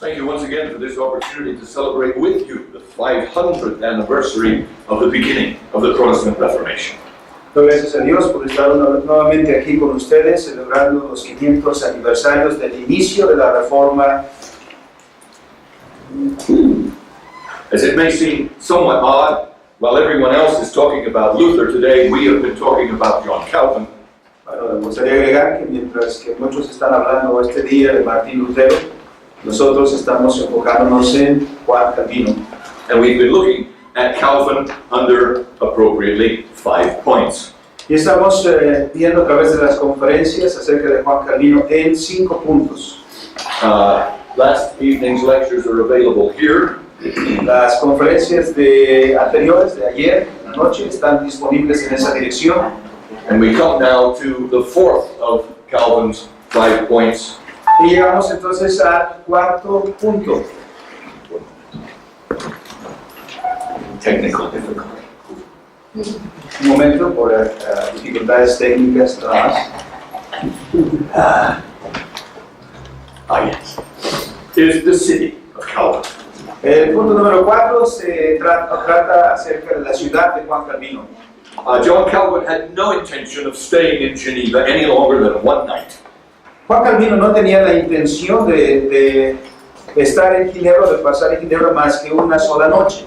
Thank you once again for this opportunity to celebrate with you the 500th anniversary of the beginning of the Protestant Reformation. Gracias a Dios por estar nuevamente aquí con ustedes, celebrando los 500 aniversarios del inicio de la Reforma. As it may seem somewhat odd, while everyone else is talking about Luther today, we have been talking about John Calvin. Bueno, me gustaría agregar que mientras que muchos están hablando este día de Martín Lutero, nosotros estamos enfocándonos en Juan Calvino. And we've been looking at Calvin under appropriately 5 points. Y estamos viendo a través de las conferencias acerca de Juan Calvino en 5 puntos. Last evening's lectures are available here. Las conferencias anteriores de ayer en la noche están disponibles en esa dirección. And we come now to the fourth of Calvin's 5 points. Y llegamos entonces al cuarto punto. Technical difficulty. Un momento por dificultades técnicas nada más. Yes. Is the city of Calvin. El punto número 4 se trata acerca de la ciudad de Juan Calvino. John Calvin had no intention of staying in Geneva any longer than one night. Juan Calvino no tenía la intención de estar en Ginebra, de pasar en Ginebra más que una sola noche.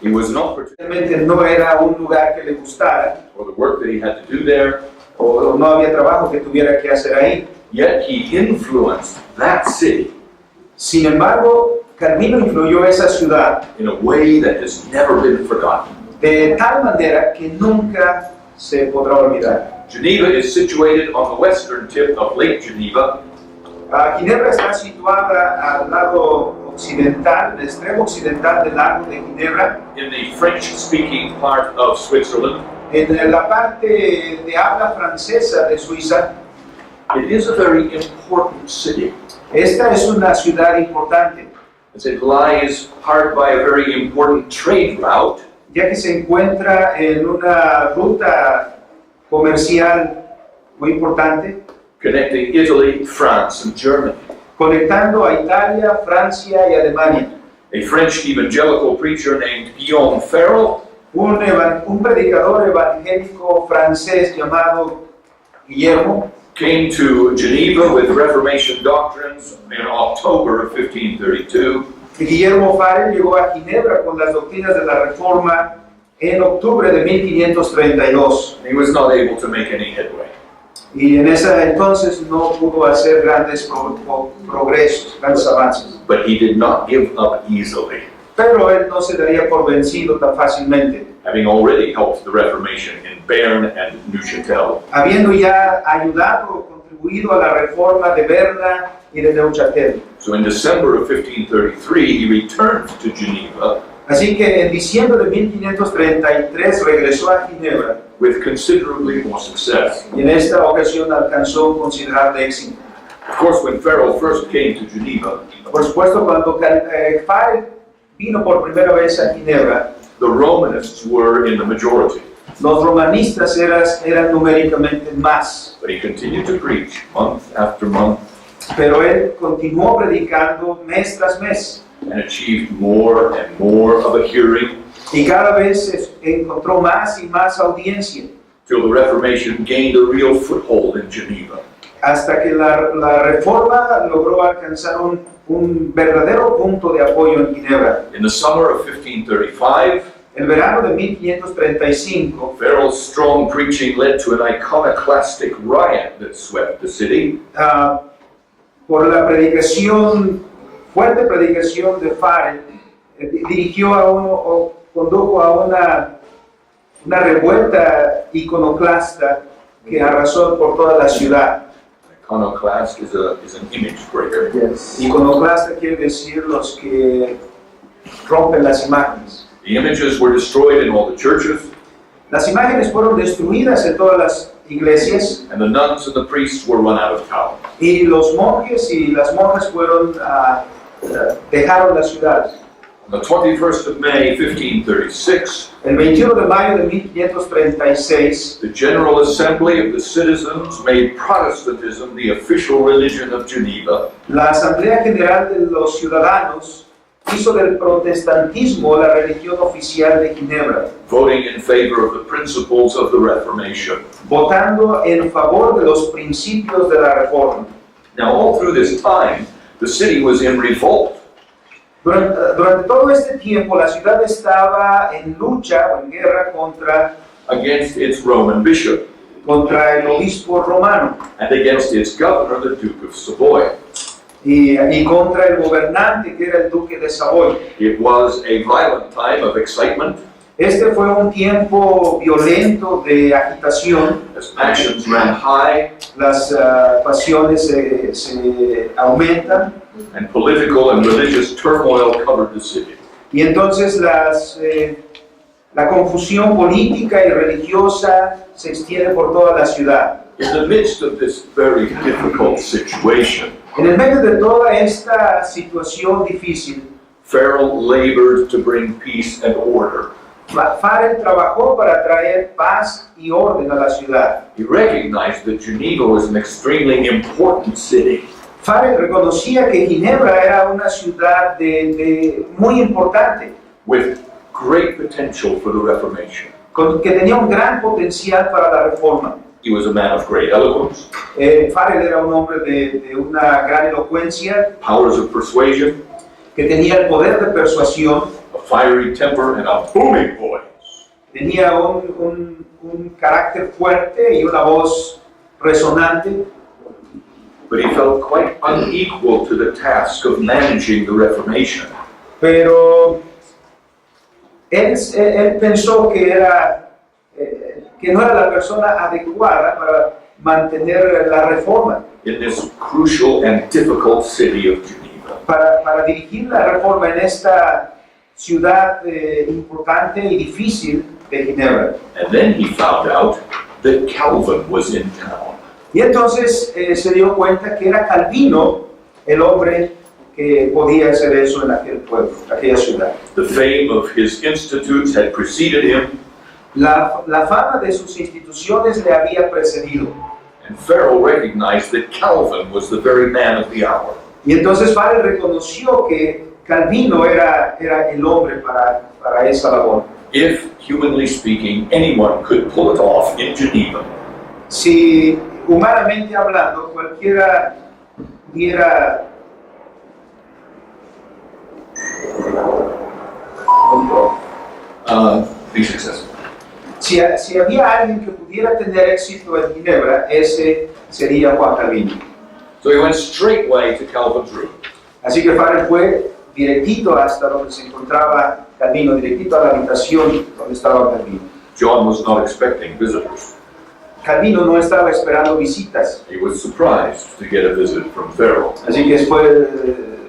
He was not Realmente no era un lugar que le gustara, for the work that he had to do there, o no había trabajo que tuviera que hacer ahí. yet he influenced that city Sin embargo, Calvino influyó esa ciudad in a way that has never been forgotten. de tal manera que nunca se podrá olvidar. Geneva is situated on the western tip of Lake Geneva, Ginebra está situada al lado occidental, el extremo occidental del lago de Ginebra, in the French-speaking part of Switzerland. en la parte de habla francesa de Suiza. It is a very important city, Esta es una ciudad importante, as it lies hard by a very important trade route ya que se encuentra en una ruta comercial muy importante, connecting Italy, France, and Germany. conectando a Italia, Francia y Alemania. A French evangelical preacher named Guillaume Farel Un predicador evangélico francés llamado Guillermo came to Geneva with Reformation doctrines in October of 1532. Guillermo Farel llegó a Ginebra con las doctrinas de la Reforma en octubre de 1532. He was not able to make any headway. Y en ese entonces no pudo hacer grandes progresos, grandes avances. But he did not give up easily, Pero él no se daría por vencido tan fácilmente, having already helped the Reformation in Bern and Neuchâtel. habiendo ya ayudado o contribuido a la reforma de Berna y de Neuchâtel. So in December of 1533, he returned to Geneva Así que en diciembre de 1533 regresó a Ginebra with considerably more success. y en esta ocasión alcanzó considerable éxito. Of course, when Farel first came to Geneva, Por supuesto, cuando Farel vino por primera vez a Ginebra, the Romanists were in the majority. los romanistas eran numéricamente más, But he continued to preach month after month pero él continuó predicando mes tras mes and achieved more and more of a hearing y cada vez encontró más y más audiencia, till the Reformation gained a real foothold in Geneva. hasta que la reforma logró alcanzar un verdadero punto de apoyo en Ginebra. In the summer of 1535, El verano de 1535, Farel's strong preaching led to an iconoclastic riot that swept the city. por la fuerte predicación de Farel, condujo a una revuelta iconoclasta que arrasó por toda la ciudad. Iconoclast is an image breaker. Iconoclasta quiere decir los que rompen las imágenes. The images were destroyed in all the churches, Las imágenes fueron destruidas en todas las iglesias and the nuns and the priests were run out of town. y los monjes y las monjas dejaron las ciudades. On the 21st of May, 1536, El 21 de mayo de 1536, the General Assembly of the Citizens made Protestantism the official religion of Geneva. la Asamblea General de los Ciudadanos hizo del protestantismo la religión oficial de Ginebra, Voting in favor of the principles of the Reformation. votando en favor de los principios de la Reforma. Now, all through this time, the city was in revolt. Durante todo este tiempo, la ciudad estaba en lucha o en guerra Against its Roman bishop contra el obispo romano and against its governor, the Duke of Savoy. y contra el gobernante que era el duque de Savoy. It was a violent time of excitement Este fue un tiempo violento de agitación, as passions ran high las pasiones se aumentan and political and religious turmoil covered the city. y entonces la confusión política y religiosa se extiende por toda la ciudad. In the midst of this very difficult situation, En el medio de toda esta situación difícil, Farel labored to bring peace and order. Farel trabajó para traer paz y orden a la ciudad. He recognized that Geneva was an extremely important city. Farel reconocía que Ginebra era una ciudad muy importante, With great potential for the Reformation. que tenía un gran potencial para la reforma. He was a man of great eloquence, Farel era un hombre de una gran elocuencia, powers of persuasion, que tenía el poder de persuasión, a fiery temper, and a booming voice. tenía un carácter fuerte y una voz resonante, But he felt quite unequal to the task of managing the Reformation. pero él pensó que no era la persona adecuada para mantener la reforma, In this crucial and difficult city of Geneva. para dirigir la reforma en esta ciudad importante y difícil de Ginebra. And then he found out that Calvin was in town. Y entonces se dio cuenta que era Calvino el hombre que podía hacer eso en aquel pueblo, aquella ciudad. The fame of his institutes had preceded him, La fama de sus instituciones le había precedido. and Farel recognized that Calvin was the very man of the hour. Y entonces Farel reconoció que Calvino era el hombre para esa labor. If, humanly speaking, anyone could pull it off in Geneva, Si humanamente hablando cualquiera pudiera be successful. si había alguien que pudiera tener éxito en Ginebra, ese sería Juan Calvino. So he went straightway to Calvin's room. Así que Farel fue directito hasta donde se encontraba Calvino, directito a la habitación donde estaba Calvino. John was not expecting visitors. Calvino no estaba esperando visitas, He was surprised to get a visit from Farel. así que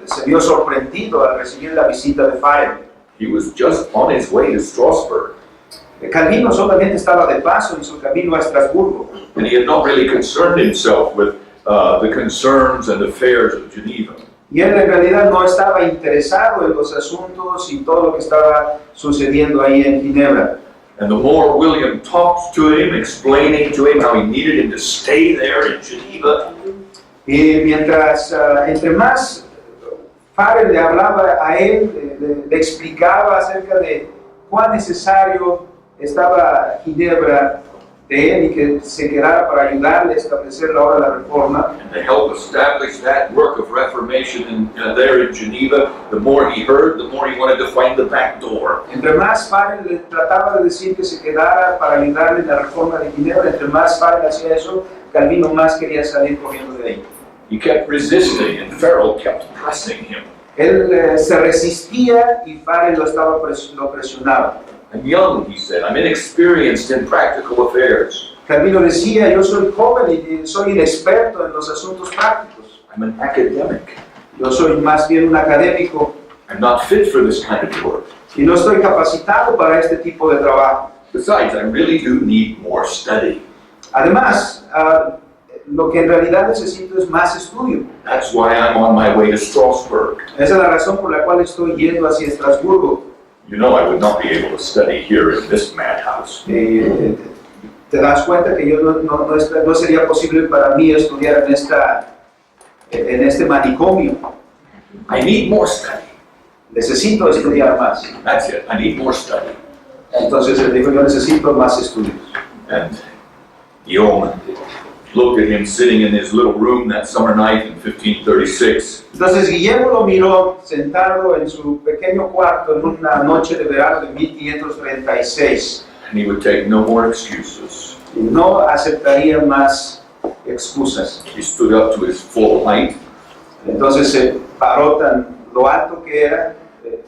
se vio sorprendido al recibir la visita de Farel. He was just on his way to Strasbourg, Calvino solamente estaba de paso en su camino a Estrasburgo, and he had not really concerned himself with the concerns and affairs of Geneva. y él en realidad no estaba interesado en los asuntos y todo lo que estaba sucediendo ahí en Ginebra. And the more William talked to him, explaining to him how he needed him to stay there in Geneva, Y mientras, entre más Farel le hablaba a él, le explicaba acerca de cuán necesario estaba Ginebra de él y que se quedara para ayudarle a establecer la obra de la reforma, and to help establish that work of reformation there in Geneva, the more he heard, the more he wanted to find the back door. entre más Farel le trataba de decir que se quedara para ayudarle en la reforma de Ginebra, entre más Farel hacía eso, Calvino más quería salir corriendo de ahí. He kept resisting, and Farel kept pressing him. Él se resistía y Farel lo presionaba. I'm young, he said. I'm inexperienced in practical affairs. Calvino decía, yo soy joven y soy inexperto en los asuntos prácticos. I'm an academic. Yo soy más bien un académico I'm not fit for this kind of work. y no estoy capacitado para este tipo de trabajo. Besides, I really do need more study. Además, lo que en realidad necesito es más estudio. That's why I'm on my way to Strasbourg. Esa es la razón por la cual estoy yendo hacia Estrasburgo. You know I would not be able to study here in this madhouse. Te das cuenta que yo no sería posible para mí estudiar en este manicomio. I need more study. Necesito estudiar más. That's it. I need more study. Entonces él dijo, yo necesito más estudios. And Guillaume looked at him sitting in his little room that summer night in 1536. Entonces Guillermo lo miró sentado en su pequeño cuarto en una noche de verano de 1536. And he would take no more excuses. Y no aceptaría más excusas. He stood up to his full height. Entonces se paró tan lo alto que era,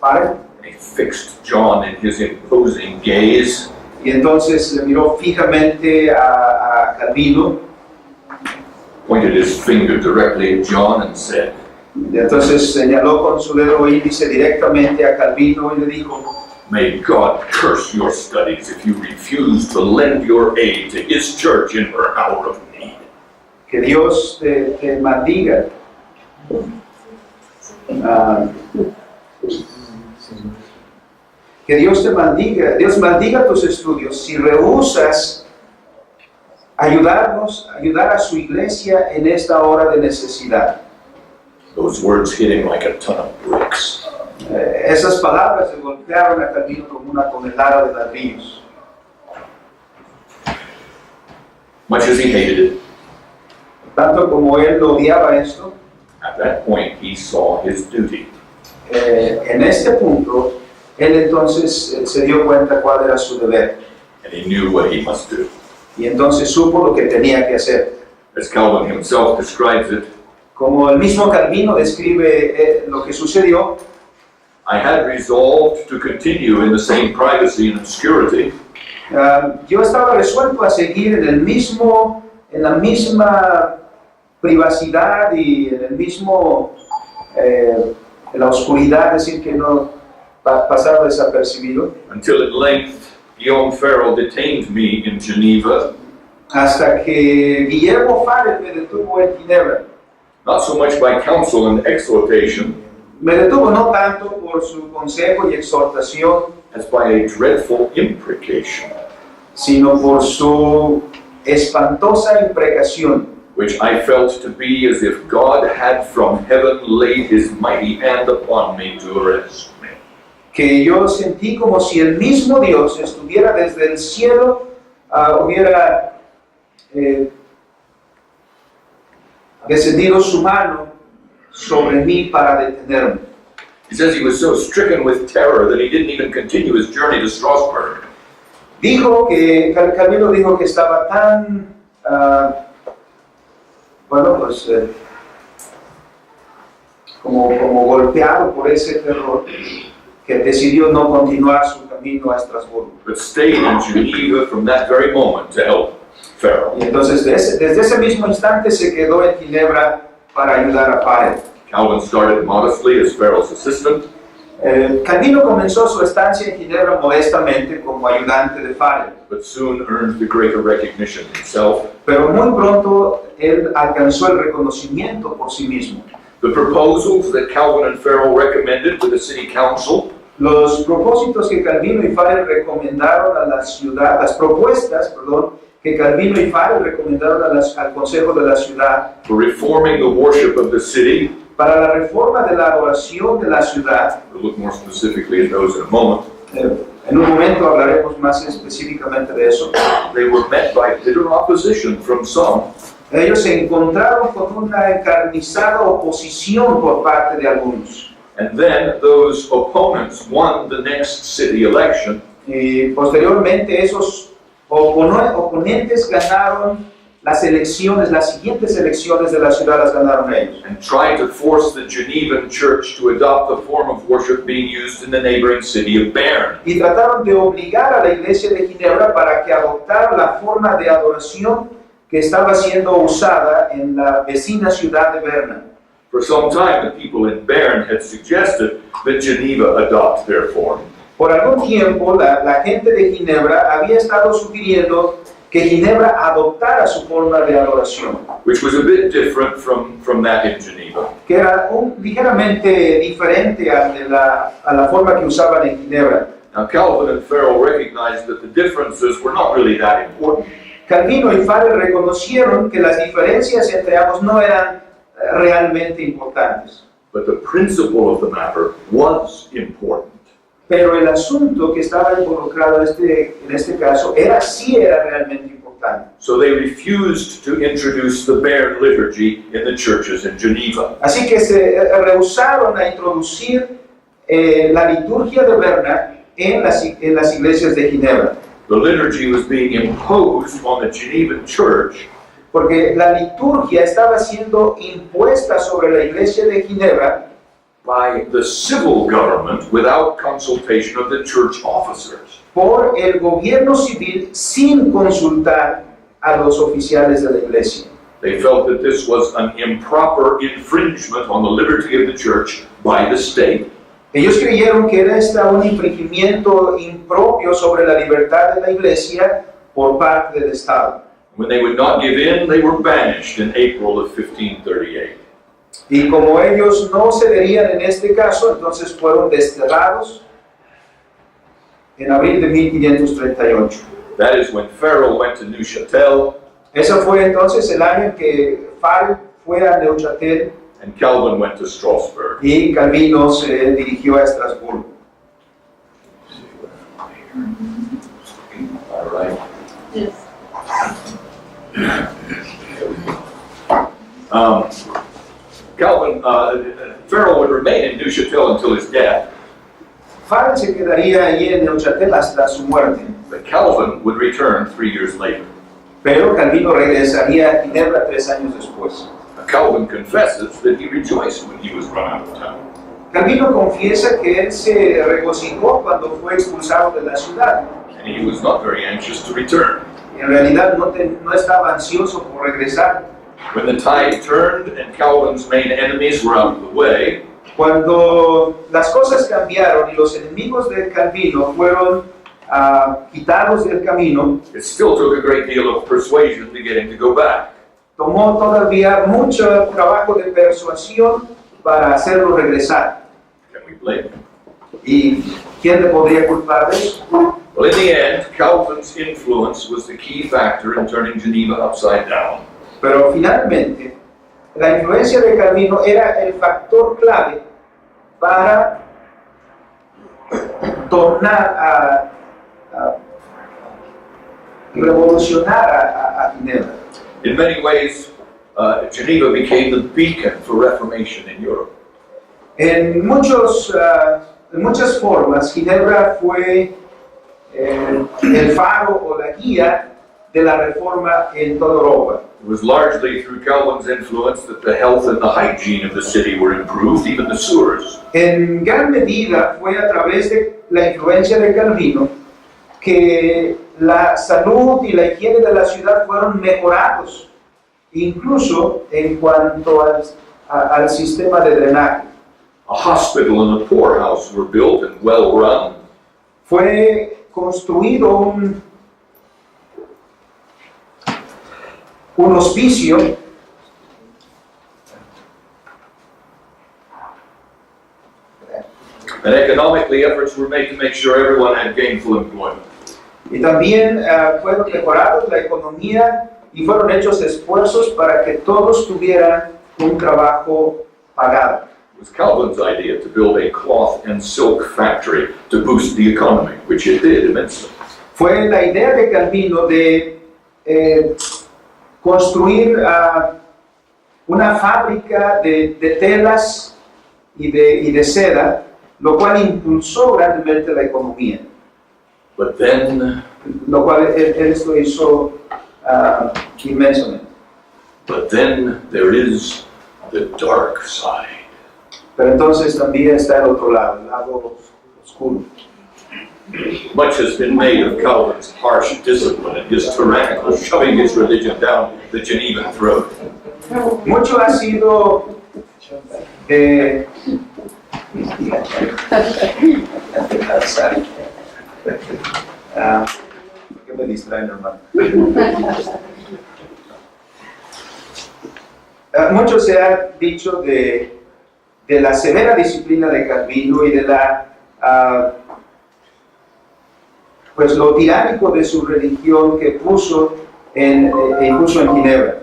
And he fixed John in his imposing gaze. y entonces le miró fijamente a Calvino. Pointed his finger directly at John and said, Y entonces señaló con su dedo índice directamente a Calvino y le dijo, "May God curse your studies if you refuse to lend your aid to his church in her hour of need." que Dios te maldiga. Que Dios te maldiga, Dios maldiga tus estudios si rehusas ayudar a su iglesia en esta hora de necesidad. Those words hit him like a ton of bricks. Esas palabras se golpearon a Calvino como una tonelada de ladrillos. Much as he hated it, Tanto como él odiaba esto, at that point he saw his duty. en este punto, él entonces se dio cuenta cuál era su deber. And he knew what he must do. Y entonces supo lo que tenía que hacer. As Calvin himself describes it, Como el mismo Calvino describe lo que sucedió, I had resolved to continue in the same privacy and obscurity, yo estaba resuelto a seguir en la misma privacidad y en la oscuridad, es decir, que no pasaba desapercibido, until at length Guillaume Farel detained me in Geneva, hasta que Guillermo Farel me detuvo en Ginebra. not so much by counsel and exhortation, Me detuvo no tanto por su consejo y exhortación, as by a dreadful imprecation, sino por su espantosa imprecación, which I felt to be as if God had from heaven laid his mighty hand upon me to arrest me. que yo sentí como si el mismo Dios estuviera desde el cielo, hubiera descendido su mano sobre mí para detenerme. He says he was so stricken with terror that he didn't even continue his journey to Strasbourg. Calvino dijo que estaba tan, como golpeado por ese terror, que decidió no continuar su camino a Estrasburgo. But stayed in Geneva from that very moment to help Farel. Y entonces desde ese mismo instante se quedó en Ginebra para ayudar a Farel. Calvin started modestly as Farel's assistant, Calvino comenzó su estancia en Ginebra modestamente como ayudante de Farel, but soon earned the greater recognition himself. pero muy pronto él alcanzó el reconocimiento por sí mismo. The proposals that Calvin and Farel recommended to the city council Los propósitos que Calvino y Farel recomendaron a la ciudad, las propuestas, que Calvino y Farel recomendaron al consejo de la ciudad for reforming the worship of the city, para la reforma de la adoración de la ciudad. we'll look more specifically at those in a moment, En un momento hablaremos más específicamente de eso. they were met by bitter opposition from some, Ellos se encontraron con una encarnizada oposición por parte de algunos. and then those opponents won the next city election, Y posteriormente esos oponentes ganaron las siguientes elecciones de la ciudad las ganaron ellos. and tried to force the Genevan church to adopt a form of worship being used in the neighboring city of Bern. Y trataron de obligar a la iglesia de Ginebra para que adoptara la forma de adoración que estaba siendo usada en la vecina ciudad de Berna. For some time, the people in Bern had suggested that Geneva adopt their form. Por algún tiempo, la gente de Ginebra había estado sugiriendo que Ginebra adoptara su forma de adoración, which was a bit different from that in Geneva. que era ligeramente diferente a la forma que usaban en Ginebra. Now, Calvin and Farel recognized that the differences were not really that important. Calvino y Farel reconocieron que las diferencias entre ambos no eran realmente importantes, But the principle of the matter was important. pero el asunto que estaba involucrado en este caso sí era realmente importante. So they refused to introduce the bare liturgy in the churches in Geneva. Así que se rehusaron a introducir la liturgia de Berna en las iglesias de Ginebra, The liturgy was being imposed on the Genevan church porque la liturgia estaba siendo impuesta sobre la iglesia de Ginebra by the civil government without consultation of the church officers. por el gobierno civil sin consultar a los oficiales de la iglesia. They felt that this was an improper infringement on the liberty of the church by the state. Ellos creyeron que era un infringimiento impropio sobre la libertad de la iglesia por parte del Estado. When they would not give in, they were banished in April of 1538. Y como ellos no cederían en este caso, entonces fueron desterrados en abril de 1538. That is when Farel went to Neuchâtel Ese fue entonces el año en que Farel fue a Neuchâtel and Calvin went to Strasbourg. y Calvino se dirigió a Estrasburgo. All right. Yes. Farel would remain in Neuchâtel until his death, Farel se quedaría allí en Neuchâtel hasta su muerte, but Calvin would return 3 years later. pero Calvino regresaría a Ginebra 3 años después. Calvin confesses that he rejoiced when he was run out of town. Calvino confiesa que él se regocijó cuando fue expulsado de la ciudad. And he was not very anxious to return. En realidad no estaba ansioso por regresar. When the tide turned and Calvin's main enemies were out of the way, Cuando las cosas cambiaron y los enemigos de Calvino fueron quitados del camino, it still took a great deal of persuasion to get him to go back. tomó todavía mucho trabajo de persuasión para hacerlo regresar. Can we blame him? ¿Y quién le podría culpar de eso? Well, in the end, Calvin's influence was the key factor in turning Geneva upside down. Pero finalmente, la influencia de Calvino era el factor clave para tornar a revolucionar a Ginebra. In many ways, Geneva became the beacon for Reformation in Europe. En muchas formas, Ginebra fue el faro o la guía de la reforma en toda Europa. It was largely through Calvin's influence that the health and the hygiene of the city were improved, even the sewers. En gran medida fue a través de la influencia de Calvino que la salud y la higiene de la ciudad fueron mejorados, incluso en cuanto al sistema de drenaje. A hospital and a poorhouse were built and well run. Fue construido un hospicio And economically, efforts were made to make sure everyone had gainful employment. y también fueron mejorados la economía y fueron hechos esfuerzos para que todos tuvieran un trabajo pagado. It was Calvin's idea to build a cloth and silk factory to boost the economy, which it did immensely. Fue la idea de Calvino de construir una fábrica de telas y de seda, lo cual impulsó grandemente la economía, But then, lo cual esto hizo inmensamente. but then there is the dark side. Pero entonces también está el otro lado, el lado oscuro. Much has been made of Calvin's harsh discipline and his tyrannical shoving his religion down the Genevan throat. Mucho ha sido porque me me distraen, hermano. Mucho se ha dicho de la severa disciplina de Calvino y de pues lo tiránico de su religión que puso incluso en Ginebra.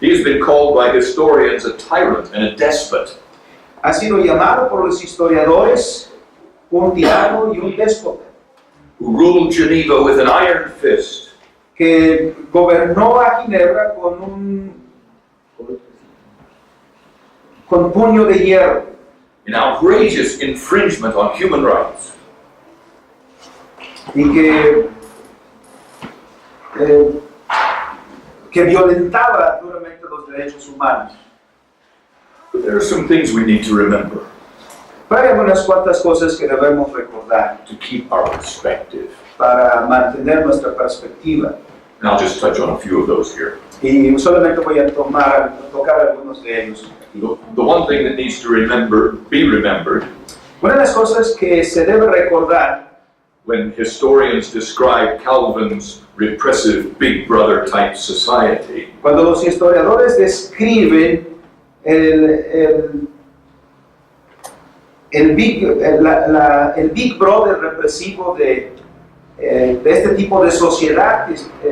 He has been called by historians a tyrant and a despot. Ha sido llamado por los historiadores un tirano y un déspota, Who ruled Geneva with an iron fist. que gobernó a Ginebra con puño de hierro, An outrageous infringement on human rights. y que violentaba duramente los derechos humanos. But there are some things we need to remember Pero hay unas cuantas cosas que debemos recordar to keep our perspective. para mantener nuestra perspectiva. And I'll just touch on a few of those here. Y solamente voy a tocar algunos de ellos. The one thing that needs to be remembered, Una de las cosas que se debe recordar when historians describe Calvin's repressive Big Brother type society, cuando los historiadores describen el Big Brother represivo de este tipo de sociedad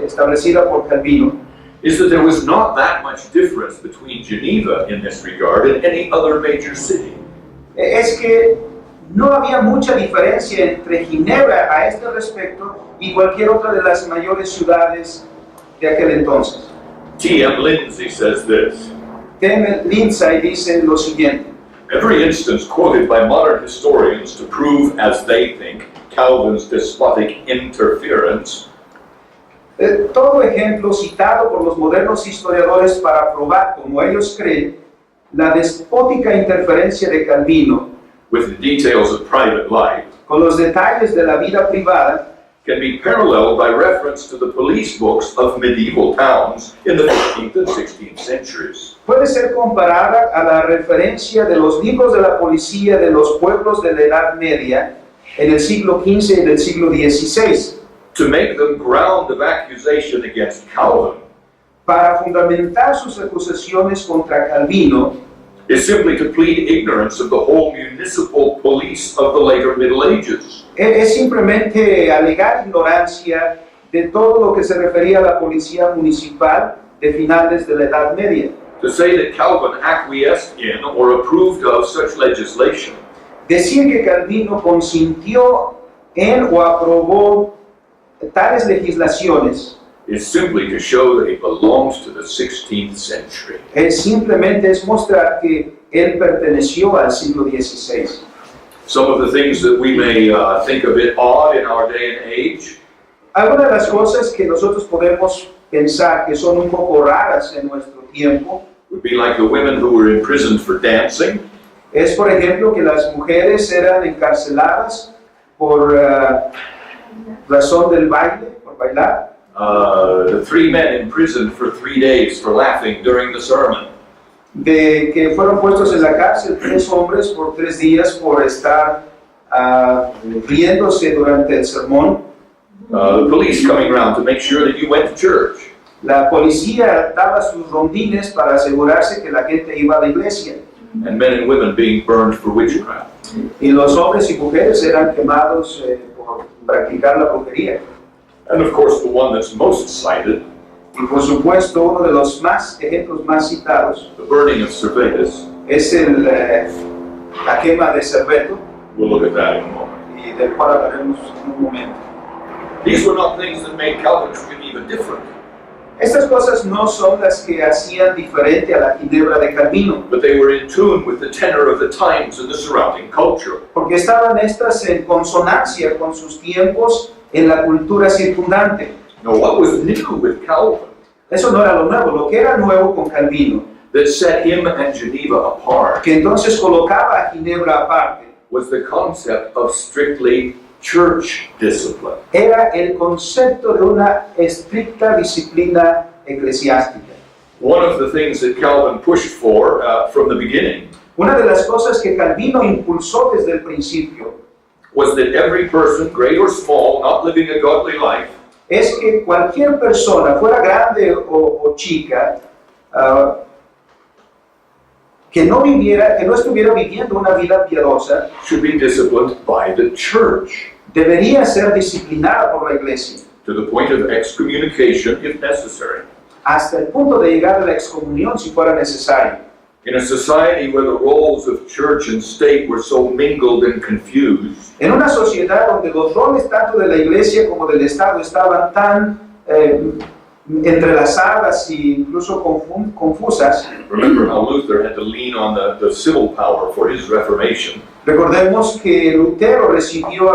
establecida por Calvino, is that there was not that much difference between Geneva in this regard and any other major city. es que no había mucha diferencia entre Ginebra a este respecto y cualquier otra de las mayores ciudades de aquel entonces. T.M. Lindsay says this: T.M. Lindsay dice lo siguiente: every instance quoted by modern historians to prove, as they think, Calvin's despotic interference todo ejemplo citado por los modernos historiadores para probar, como ellos creen, la despótica interferencia de Calvino with the details of private life con los detalles de la vida privada can be paralleled by reference to the police books of medieval towns in the 15th and 16th centuries. puede ser comparada a la referencia de los libros de la policía de los pueblos de la Edad Media en el siglo XV y del siglo XVI. To make them ground of accusation against Calvin Para fundamentar sus acusaciones contra Calvino is simply to plead ignorance of the whole municipal police of the later Middle Ages. es simplemente alegar ignorancia de todo lo que se refería a la policía municipal de finales de la Edad Media. To say that Calvin acquiesced in or approved of such legislation Decir que Calvino consintió en o aprobó tales legislaciones is simply to show that he belongs to the 16th century. simplemente es mostrar que él perteneció al siglo XVI. Some of the things that we may think a bit odd in our day and age Algunas de las cosas que nosotros podemos pensar que son un poco raras en nuestro tiempo would be like the women who were imprisoned for dancing, es, por ejemplo, que las mujeres eran encarceladas por razón del baile, por bailar. the 3 men imprisoned for 3 days for laughing during the sermon, De que fueron puestos en la cárcel 3 hombres por 3 días por estar riéndose durante el sermón. the police coming around to make sure that you went to church, La policía daba sus rondines para asegurarse que la gente iba a la iglesia. and men and women being burned for witchcraft. Y los hombres y mujeres eran quemados por practicar la brujería. And of course, the one that's most cited, Y por supuesto, uno de los ejemplos más citados the burning of Servetus. es la quema de Serveto, We'll look at that in a moment. y del cual hablaremos en un momento. These were not things that made Calvin's Geneva different, Estas cosas no son las que hacían diferente a la Ginebra de Calvino, but they were in tune with the tenor of the times and the surrounding culture. porque estaban estas en consonancia con sus tiempos en la cultura circundante. Now, what was new with Calvin Eso no era lo nuevo, lo que era nuevo con Calvino, that set him and Geneva apart que entonces colocaba a Ginebra aparte, was the concept of strictly church discipline. era el concepto de una estricta disciplina eclesiástica. One of the things that Calvin pushed for from the beginning Una de las cosas que Calvino impulsó desde el principio was that every person, great or small, not living a godly life, es que cualquier persona, fuera grande o chica, que no estuviera viviendo una vida piadosa, should be disciplined by the church debería ser disciplinada por la iglesia, to the point of excommunication if necessary. hasta el punto de llegar a la excomunión si fuera necesario. In a society where the roles of church and state were so mingled and confused, En una sociedad donde los roles tanto de la iglesia como del Estado estaban tan entrelazadas e incluso confusas, remember how Luther had to lean on the civil power for his Reformation. recordemos que Lutero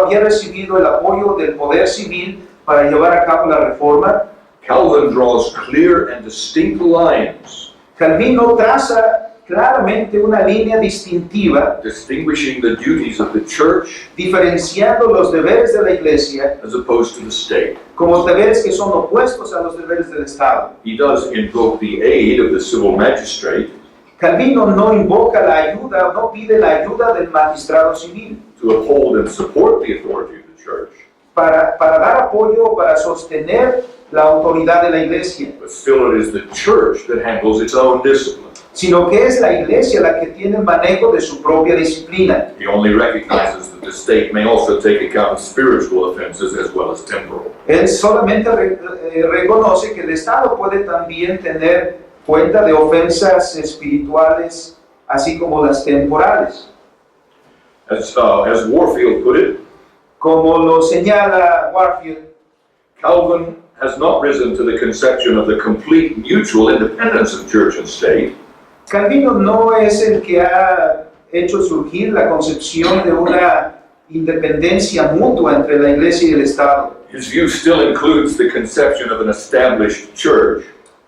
había recibido el apoyo del poder civil para llevar a cabo la reforma. Calvin draws clear and distinct lines Calvino traza claramente una línea distintiva, distinguishing the duties of the church diferenciando los deberes de la iglesia as opposed to the state. como deberes que son opuestos a los deberes del Estado. He does invoke the aid of the civil magistrate Calvino no invoca la ayuda, no pide la ayuda del magistrado civil to uphold and support the authority of the church, para dar apoyo, para sostener la autoridad de la iglesia, but still it is the church that handles its own discipline. sino que es la iglesia la que tiene el manejo de su propia disciplina. He only recognizes that the state may also take account of spiritual offenses as well as temporal. Él solamente reconoce que el Estado puede también tener cuenta de ofensas espirituales, así como las temporales. As Warfield put it, Como lo señala Warfield, Calvin has not risen to the conception of the complete mutual independence of church and state, Calvino no es el que ha hecho surgir la concepción de una independencia mutua entre la iglesia y el Estado. his view still includes the conception of an established church,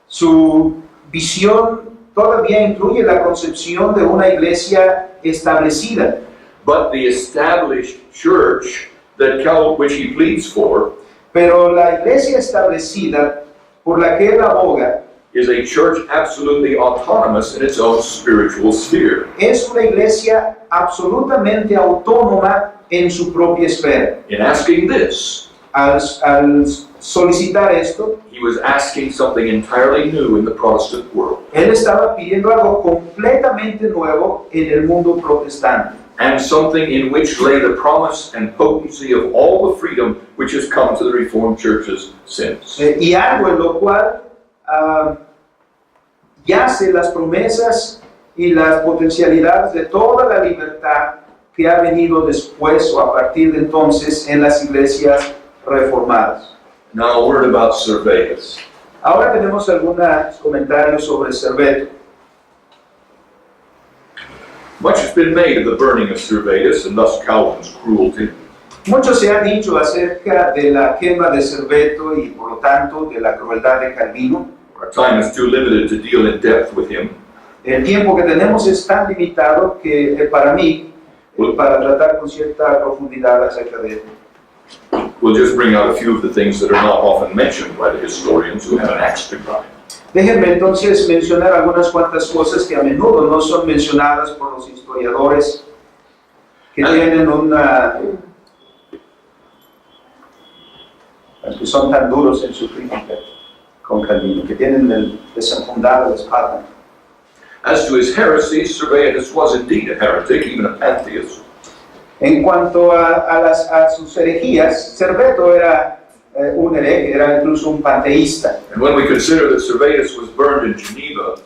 Su visión todavía incluye la concepción de una iglesia establecida, but the established church which he pleads for pero la iglesia establecida por la que él aboga is a church absolutely autonomous in its own spiritual sphere. es una iglesia absolutamente autónoma en su propia esfera. In asking this, Al solicitar esto, he was asking something entirely new in the Protestant world, él estaba pidiendo algo completamente nuevo en el mundo protestante. and something in which lay the promise and potency of all the freedom which has come to the Reformed churches since. Y algo en lo cual yace las promesas y las potencialidades de toda la libertad que ha venido después o a partir de entonces en las iglesias reformadas. Now a word about Servetus. Ahora tenemos algunos comentarios sobre Serveto. Much has been made of the burning of Servetus and thus Calvin's cruelty. Mucho se ha dicho acerca de la quema de Serveto y por lo tanto de la crueldad de Calvino. Our time is too limited to deal in depth with him. El tiempo que tenemos es tan limitado que para mí, para tratar con cierta profundidad acerca de él. We'll just bring out a few of the things that are not often mentioned by the historians who have an axe to grind. Déjenme entonces mencionar algunas cuantas cosas que a menudo no son mencionadas por los historiadores que tienen que son tan duros en su crítica con Calvino, que tienen desenfundada la espada. As to his heresies, Servetus was indeed a heretic, even a pantheist. En cuanto a sus herejías, Serveto era un hereje, era incluso un panteísta. And when we consider that Servetus was burned in Geneva,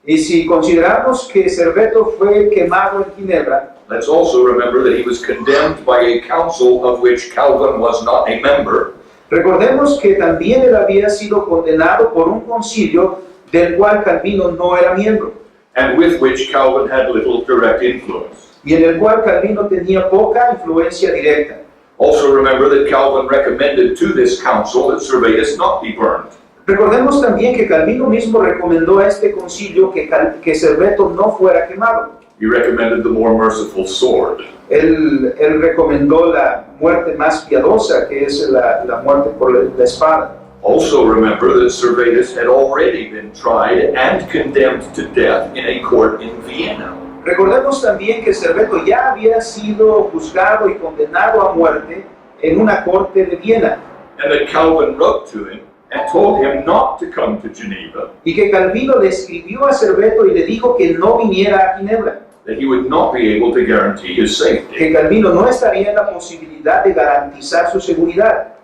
Y si consideramos que Serveto fue quemado en Ginebra, let's also remember that he was condemned by a council of which Calvin was not a member, recordemos que también él había sido condenado por un concilio del cual Calvino no era miembro, and with which Calvin had little direct influence. y en el cual Calvino tenía poca influencia directa. Also remember that Calvin recommended to this council that Servetus not be burned. Recordemos también que Calvino mismo recomendó a este concilio que Serveto no fuera quemado. He recommended the more merciful sword. Él recomendó la muerte más piadosa, que es la muerte por la espada. Also remember that Servetus had already been tried and condemned to death in a court in Vienna. Recordemos también que Serveto ya había sido juzgado y condenado a muerte en una corte de Viena, and that Calvin wrote to him and told him not to come to Geneva, y que Calvino le escribió a Serveto y le dijo que no viniera a Ginebra, that he would not be able to guarantee his safety. que Calvino no estaría en la posibilidad de garantizar su seguridad.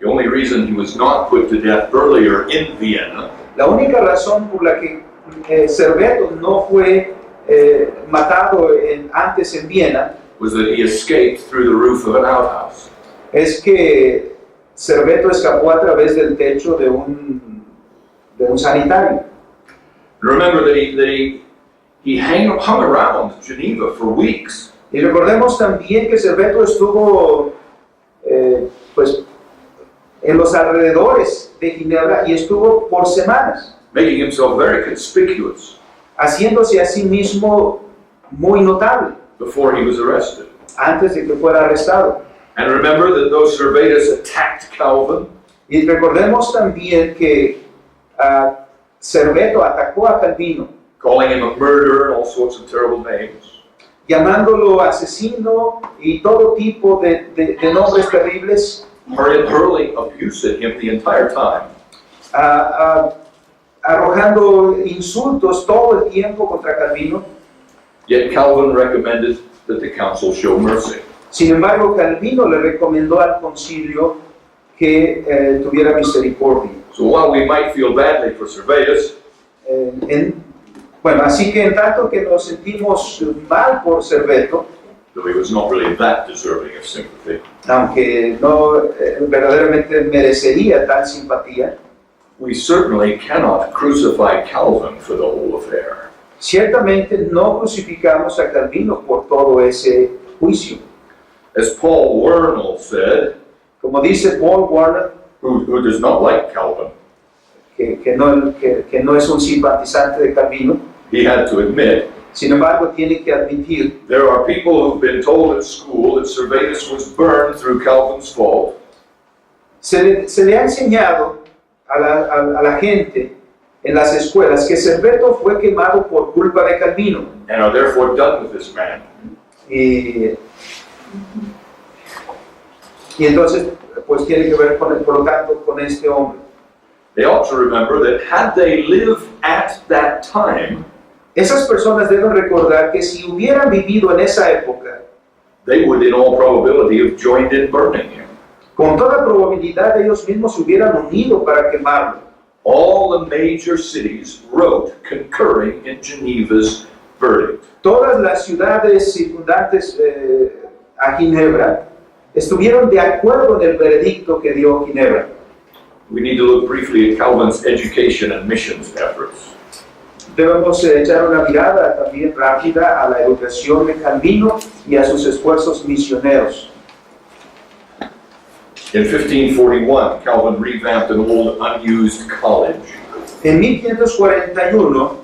The only reason he was not put to death earlier in Vienna La única razón por la que Serveto no fue matado antes en Viena was that he escaped through the roof of an outhouse. es que Serveto escapó a través del techo de un sanitario. Remember that he hung around Geneva for weeks. Y recordemos también que Serveto estuvo pues, en los alrededores de Ginebra y estuvo por semanas, Making himself very conspicuous haciéndose a sí mismo muy notable before he was arrested. antes de que fuera arrestado. And remember that those Servetus attacked Calvin, Y recordemos también que Serveto atacó a Calvino, calling him a murderer and all sorts of terrible names. llamándolo asesino y todo tipo de nombres terribles, Hurling abuse at him the entire time. Arrojando insultos todo el tiempo contra Calvino. Yet Calvin recommended that the council show mercy. Sin embargo, Calvino le recomendó al concilio que tuviera misericordia. So while we might feel badly for Servetus, Bueno, así que en tanto que nos sentimos mal por Serveto, though he was not really that deserving of sympathy, aunque no verdaderamente merecería tal simpatía, we certainly cannot crucify Calvin for the whole affair. ciertamente no crucificamos a Calvino por todo ese juicio. As Paul Wernell said, Como dice Paul Warner, who does not like Calvin, que no es un simpatizante de Calvino, he had to admit, sin embargo tiene que admitir, there are people who've been told at school that Servetus was burned through Calvin's fault, se le ha enseñado a la gente en las escuelas que Serveto fue quemado por culpa de Calvino. and are therefore done with this man. Y entonces, pues tiene que ver por lo tanto con este hombre. They ought to remember that had they lived at that time, Esas personas deben recordar que si hubieran vivido en esa época, they would in all probability have joined in burning him. con toda probabilidad ellos mismos se hubieran unido para quemarlo. All the major cities wrote concurring in Geneva's verdict. Todas las ciudades circundantes a Ginebra estuvieron de acuerdo en el veredicto que dio Ginebra. We need to look briefly at Calvin's education and missions efforts. Debemos echar una mirada también rápida a la educación de Calvino y a sus esfuerzos misioneros. In 1541, Calvin revamped an old unused college. En 1541,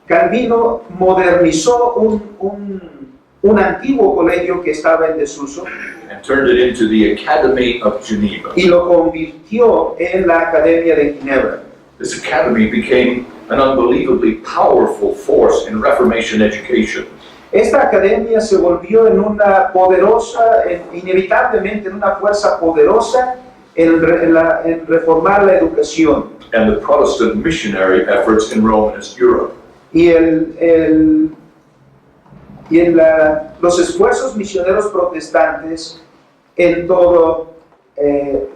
Calvino modernizó un antiguo colegio que estaba en desuso And turned it into the Academy of Geneva. y lo convirtió en la Academia de Ginebra. This academy became an unbelievably powerful force in Reformation education. Esta academia se volvió en una poderosa, inevitablemente en una fuerza poderosa en reformar la educación. And the Protestant missionary efforts in Romanist Europe. Y los esfuerzos misioneros protestantes en toda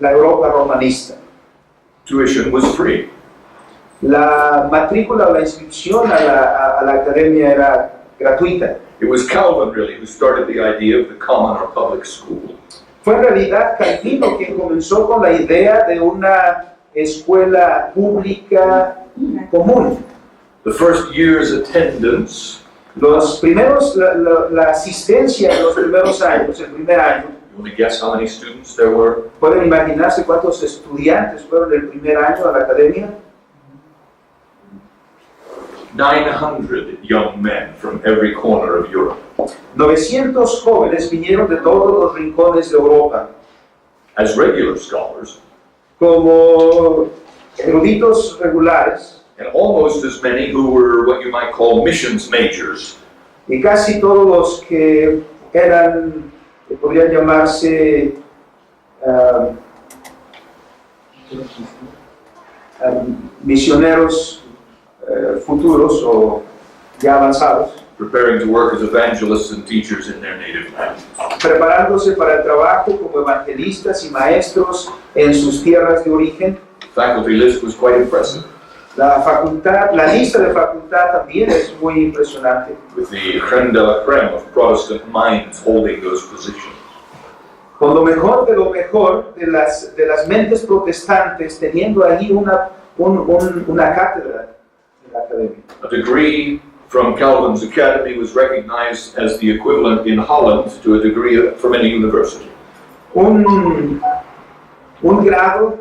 la Europa romanista. Tuition was free. La matrícula o la inscripción a la academia era gratuita. It was Calvin, really, who started the idea of the common or public school. Fue en realidad Calvino quien comenzó con la idea de una escuela pública común. The first year's attendance, La asistencia en los primeros años, el primer año, you want to guess how many students there were? ¿pueden imaginarse cuántos estudiantes fueron el primer año a la academia? 900 young men from every corner of Europe. 900 jóvenes vinieron de todos los rincones de Europa, As regular scholars, como eruditos regulares, and almost as many who were what you might call missions majors, y casi todos los que eran, que podrían llamarse misioneros futuros o ya avanzados, preparing to work as evangelists and teachers in their native language. preparándose para el trabajo como evangelistas y maestros en sus tierras de origen. The faculty list was quite impressive, La lista de facultad también es muy impresionante, with the creme de la creme of Protestant minds holding those positions. con lo mejor de las mentes protestantes, teniendo allí una cátedra en la academia. A degree from Calvin's academy was recognized as the equivalent in Holland to a degree from any university. Un grado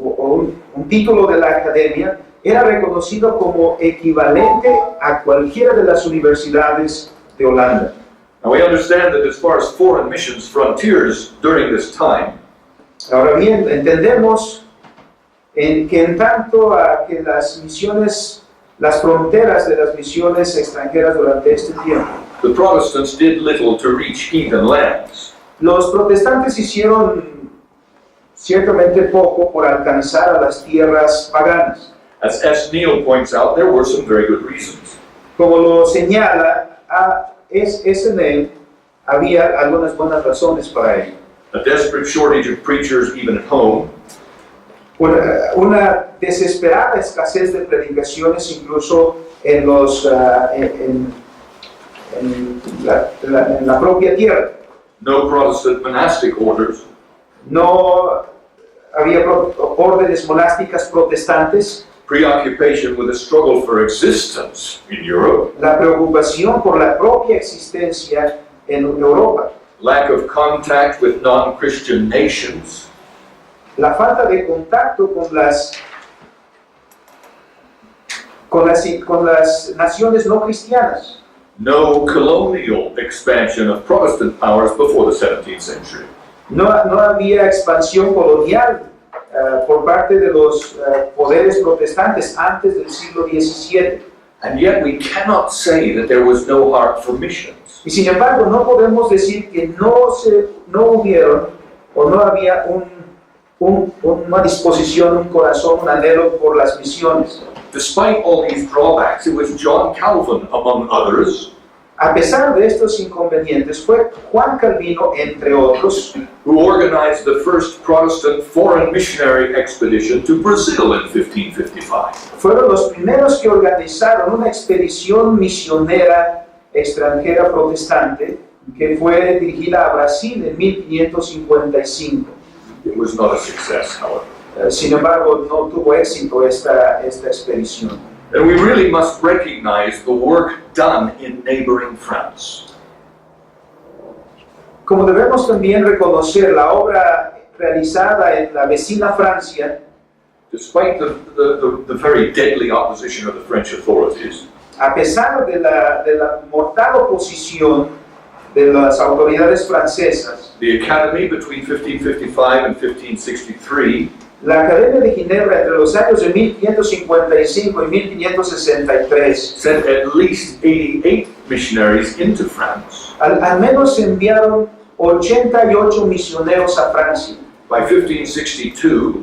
o un título de la academia era reconocido como equivalente a cualquiera de las universidades de Holanda. Now we understand that as far as foreign missions frontiers during this time, Ahora bien, entendemos que en tanto a que las fronteras de las misiones extranjeras durante este tiempo, the Protestants did little to reach heathen lands. los protestantes hicieron ciertamente poco por alcanzar a las tierras paganas. As S. Neal points out, there were some very good reasons. Como lo señala SNL, había algunas buenas razones para ello. A desperate shortage of preachers even at home, Una desesperada escasez de predicaciones incluso en la propia tierra. no Protestant monastic orders, No había órdenes monásticas protestantes. preoccupation with the struggle for existence in Europe, La preocupación por la propia existencia en Europa. lack of contact with non-Christian nations, La falta de contacto con las naciones no cristianas. no colonial expansion of Protestant powers before the 17th century. No había expansión colonial por parte de los poderes protestantes antes del siglo XVII. And yet we cannot say that there was no heart for missions. Y sin embargo, no podemos decir que no hubieron o no había una disposición, un corazón, un anhelo por las misiones. Despite all these drawbacks, it was John Calvin, among others, A pesar de estos inconvenientes, fue Juan Calvino, entre otros, who organized the first Protestant foreign missionary expedition to Brazil in 1555. fueron los primeros que organizaron una expedición misionera extranjera protestante que fue dirigida a Brasil en 1555. It was not a success, however. Sin embargo, no tuvo éxito esta expedición. And we really must recognize the work done in neighboring France. Como debemos también reconocer la obra realizada en la vecina Francia, Despite the very deadly opposition of the French authorities, a pesar de la mortal oposición de las autoridades francesas, the Academy between 1555 and 1563 la Academia de Ginebra entre los años de 1555 y 1563 sent at least 88 missionaries into France. al menos enviaron 88 misioneros a Francia. By 1562,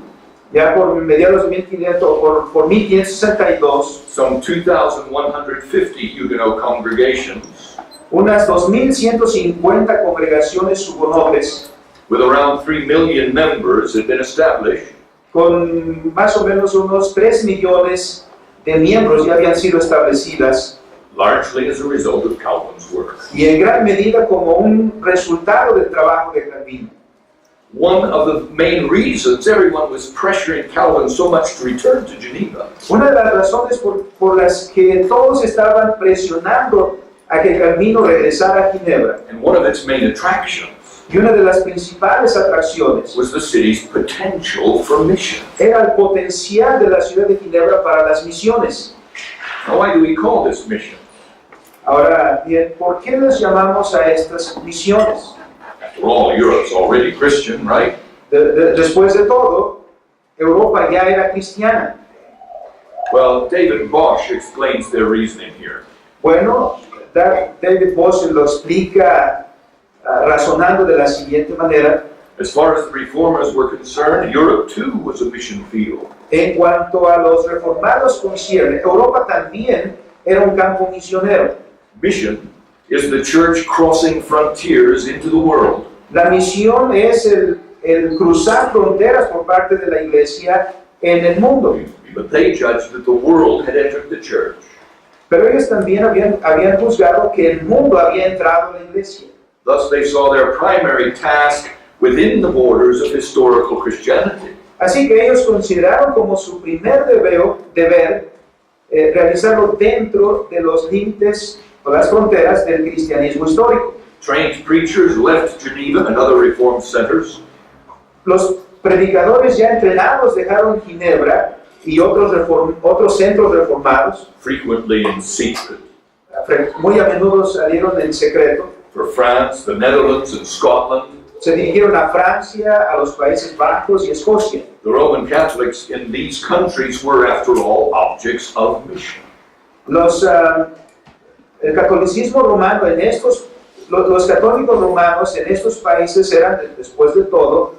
Ya por mediados de 1562, some 2,150 Huguenot congregations, unas 2.150 congregaciones hugonotes, with around 3 million members, had been established, con más o menos unos 3 millones de miembros ya habían sido establecidas, largely as a result of Calvin's work. y en gran medida como un resultado del trabajo de Calvino. One of the main reasons everyone was pressuring Calvin so much to return to Geneva Una de las razones por las que todos estaban presionando a que Calvino regresara a Ginebra, and one of its main attractions y una de las principales atracciones was the city's potential for mission. era el potencial de la ciudad de Ginebra para las misiones. Now, why do we call this mission? Ahora bien, ¿por qué les llamamos a estas misiones? After all, Europe's already Christian, right? Después de todo, Europa ya era cristiana. Well, David Bosch explains their reasoning here. Bueno, David Bosch lo explica razonando de la siguiente manera. As far as the reformers were concerned, Europe too was a mission field. En cuanto a los reformados concierne, Europa también era un campo misionero. Mission is the church crossing frontiers into the world. La misión es el cruzar fronteras por parte de la iglesia en el mundo. But they judged that the world had entered the church. Pero ellos también habían juzgado que el mundo había entrado en la iglesia. Thus they saw their primary task within the borders of historical Christianity. Así que ellos consideraron como su primer deber realizarlo dentro de los límites o las fronteras del cristianismo histórico. Trained preachers left Geneva and other reform centers. Los predicadores ya entrenados dejaron Ginebra y otros centros reformados. Frequently in secret. Muy a menudo salieron en secreto. For France, the Netherlands, and Scotland. Se dirigieron a Francia, a los Países Bajos y Escocia. The Roman Catholics in these countries were, after all, objects of mission. El catolicismo romano los católicos romanos en estos países eran, después de todo,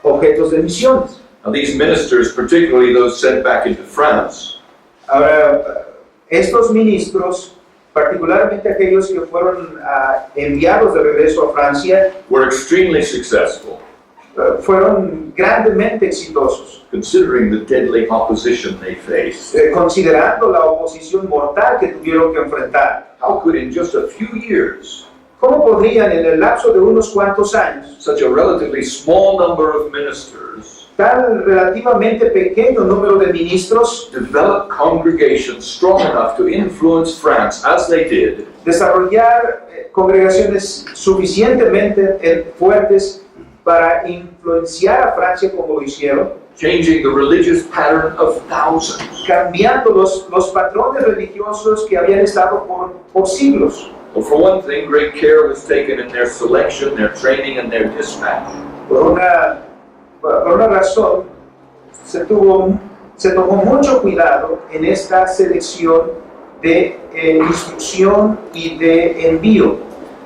objetos de misiones. Now these ministers, particularly those sent back into France, Ahora, estos ministros, particularmente aquellos que fueron enviados de regreso a Francia, were extremely successful, fueron grandemente exitosos, considering the deadly opposition they faced. considerando la oposición mortal que tuvieron que enfrentar. How could in just a few years ¿Cómo podrían en el lapso de unos cuantos años, such a relatively small number of ministers tal relativamente pequeño número de ministros, develop congregations strong enough to influence France as they did, desarrollar congregaciones suficientemente fuertes para influenciar a Francia como lo hicieron, changing the religious pattern of thousands? cambiando los patrones religiosos que habían estado por siglos? Well, for one thing, great care was taken in their selection, their training, and their dispatch. Por una razón, se tomó mucho cuidado en esta selección de instrucción y de envío.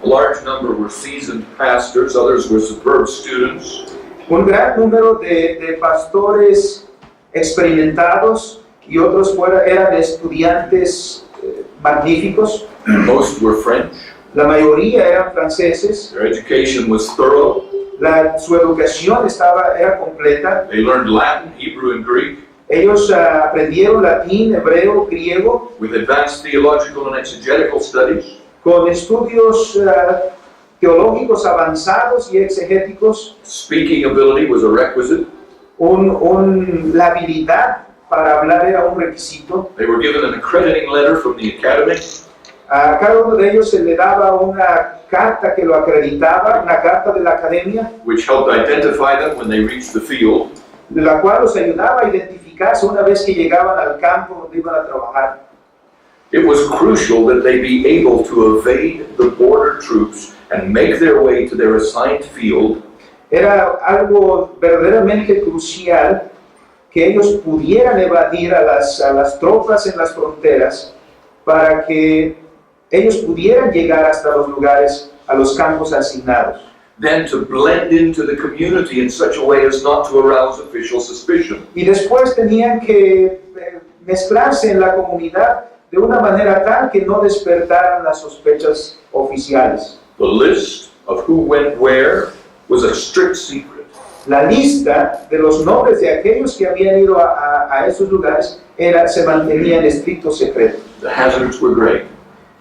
A large number were seasoned pastors, others were superb students. Un gran número de pastores experimentados y otros eran estudiantes magníficos. Most were French. La mayoría eran franceses. Their education was thorough. Su educación era completa. They learned Latin, Hebrew, and Greek Ellos aprendieron latín, hebreo, griego, with advanced theological and exegetical studies. con estudios teológicos avanzados y exegéticos. Speaking ability was a requisite. La habilidad para hablar era un requisito. They were given an accrediting letter from the academy, A cada uno de ellos se le daba una carta que lo acreditaba, una carta de la academia, which helped identify them when they reached the field. de la cual los ayudaba a identificarse una vez que llegaban al campo donde iban a trabajar. It was crucial that they be able to evade the border troops and make their way to their assigned field Era algo verdaderamente crucial que ellos pudieran evadir a las tropas en las fronteras para que ellos pudieran llegar hasta los lugares, a los campos asignados. then to blend into the community in such a way as not to arouse official suspicion. Y después tenían que mezclarse en la comunidad de una manera tal que no despertaran las sospechas oficiales. The list of who went where was a strict secret. La lista de los nombres de aquellos que habían ido a esos lugares se mantenía en estricto secreto. The hazards were great,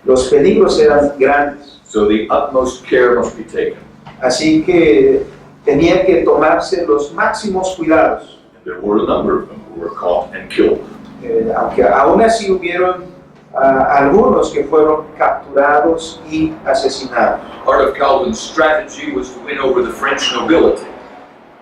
Los peligros eran grandes, so the utmost care must be taken. así que tenían que tomarse los máximos cuidados. And there were a number of them who were caught and killed. Aunque aún así hubieron algunos que fueron capturados y asesinados. Part of Calvin's strategy was to win over the French nobility.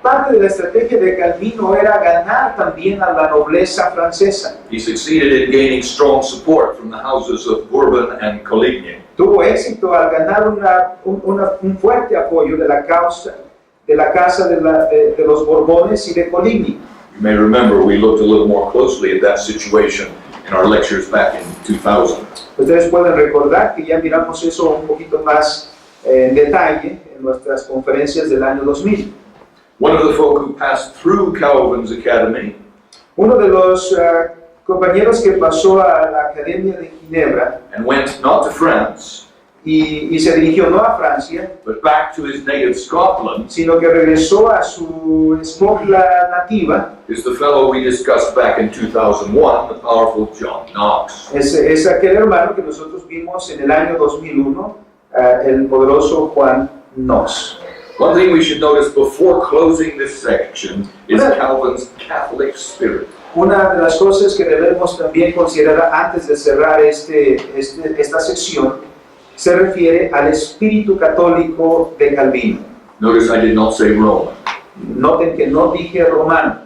Parte de la estrategia de Calvino era ganar también a la nobleza francesa. He succeeded in gaining strong support from the houses of Bourbon and Coligny. Tuvo éxito al ganar un fuerte apoyo de la casa de los Borbones y de Coligny. You may remember we looked a little more closely at that situation in our lectures back in 2000. Ustedes pueden recordar que ya miramos eso un poquito más en detalle en nuestras conferencias del año 2000. One of the folk who passed through Calvin's academy Uno de los compañeros que pasó a la Academia de Ginebra and went not to France, y se dirigió no a Francia, but back to his native Scotland, sino que regresó a su Escotla nativa, is the fellow we discussed back in 2001, the powerful John Knox. es aquel hermano que nosotros vimos en el año 2001, el poderoso Juan Knox. One thing we should notice before closing this section is Calvin's Catholic spirit. Una de las cosas que debemos también considerar antes de cerrar esta sección se refiere al espíritu católico de Calvino. Notice I did not say Roman. Noten que no dije romano.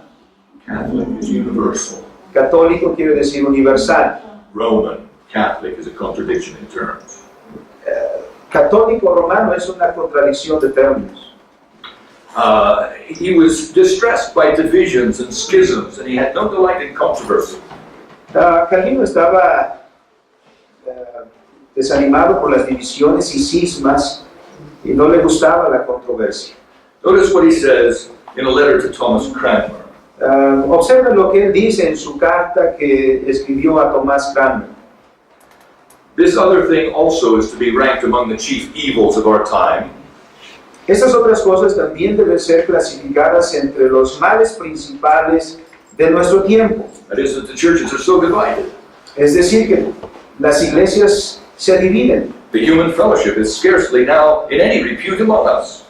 Catholic is universal. Católico quiere decir universal. Roman, Catholic is a contradiction in terms. Católico romano es una contradicción de términos. He was distressed by divisions and schisms, and he had no delight in controversy. Calvino estaba desanimado por las divisiones y cismas y no le gustaba la controversia. Notice what he says in a letter to Thomas Cranmer. Observen lo que él dice en su carta que escribió a Tomás Cranmer. This other thing also is to be ranked among the chief evils of our time. Estas otras cosas también deben ser clasificadas entre los males principales de nuestro tiempo. That is, that the churches are so divided. Es decir, que las iglesias se dividen. The human fellowship is scarcely now in any repute among us.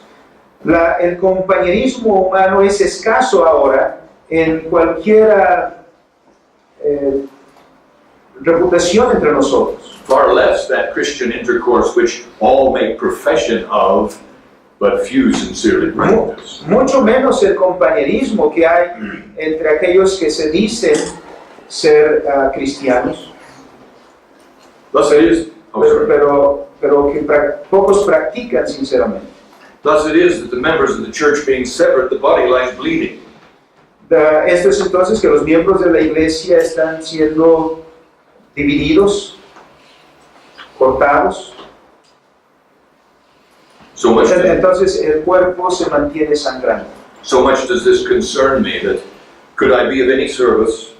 El compañerismo humano es escaso ahora en cualquier reputación entre nosotros. Far less that Christian intercourse which all make profession of, but few sincerely practice. Mucho menos el compañerismo que hay entre aquellos que se dicen ser cristianos, Thus it is, pero que pocos practican sinceramente. thus it is that the members of the church being severed, the body lies bleeding. Esto es entonces que los miembros de la iglesia están siendo divididos, cortados. So much Entonces el cuerpo se mantiene sangrando. does this concern me that could I be of any service?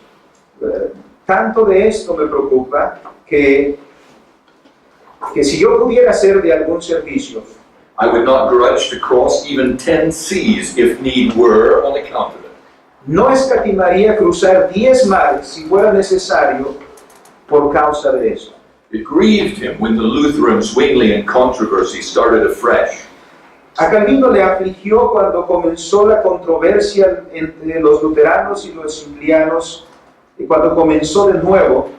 Tanto de esto me preocupa que si yo pudiera ser de algún servicio, I would not grudge to cross even 10 seas if need were on account of it. no escatimaría cruzar 10 mares si fuera necesario por causa de eso. It grieved him when the Lutheran Zwinglian controversy started afresh. A Calvino le afligió cuando comenzó la controversia entre los luteranos y los zwinglianos, y cuando comenzó de nuevo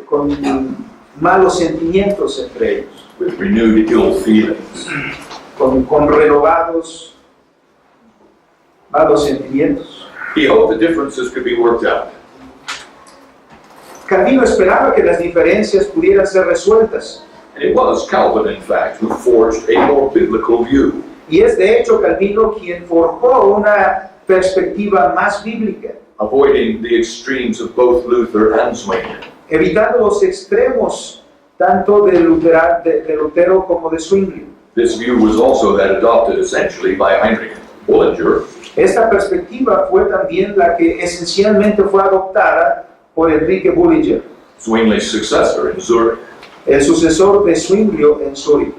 con malos sentimientos entre ellos, With renewed ill feelings. con renovados malos sentimientos. He hoped the differences could be worked out. Calvino esperaba que las diferencias pudieran ser resueltas, And it was Calvin, in fact, who forged a more biblical view. y es de hecho Calvino quien forjó una perspectiva más bíblica, Avoiding the extremes of both Luther and Zwingli. evitando los extremos tanto de Lutero como de Zwingli. This view was also that adopted essentially by Heinrich Bullinger, Esta perspectiva fue también la que esencialmente fue adoptada por Enrique Bullinger, Zwingli's successor in Zurich. el sucesor de Zwingli en Zúrich.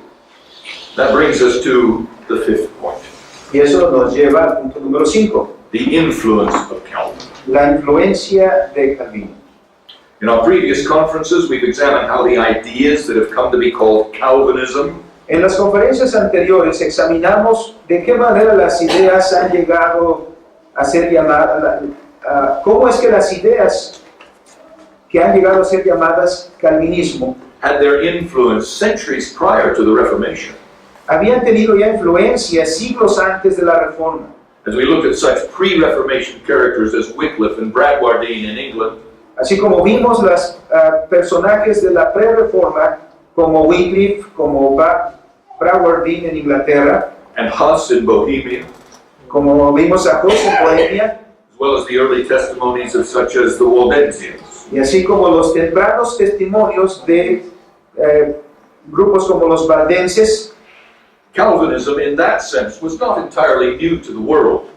That brings us to the fifth point, Y eso nos lleva al punto número 5, the influence of Calvin. la influencia de Calvino. In our previous conferences, we've examined how the ideas that have come to be called Calvinism En las conferencias anteriores examinamos de qué manera las ideas han llegado a ser llamadas, cómo es que las ideas que han llegado a ser llamadas calvinismo had their influence centuries prior to the Reformation. habían tenido ya influencia siglos antes de la Reforma. As we looked at such pre-Reformation characters as Wycliffe and Bradwardine in England, Así como vimos los personajes de la pre-Reforma como Wycliffe, como Bradwardine en Inglaterra, and Huss in Bohemia, como vimos a Huss en Bohemia, as as well as the early testimonies of such as the Waldensians. y así como los tempranos testimonios de grupos como los valdenses. Calvinism, in that sense, was not entirely new to the world.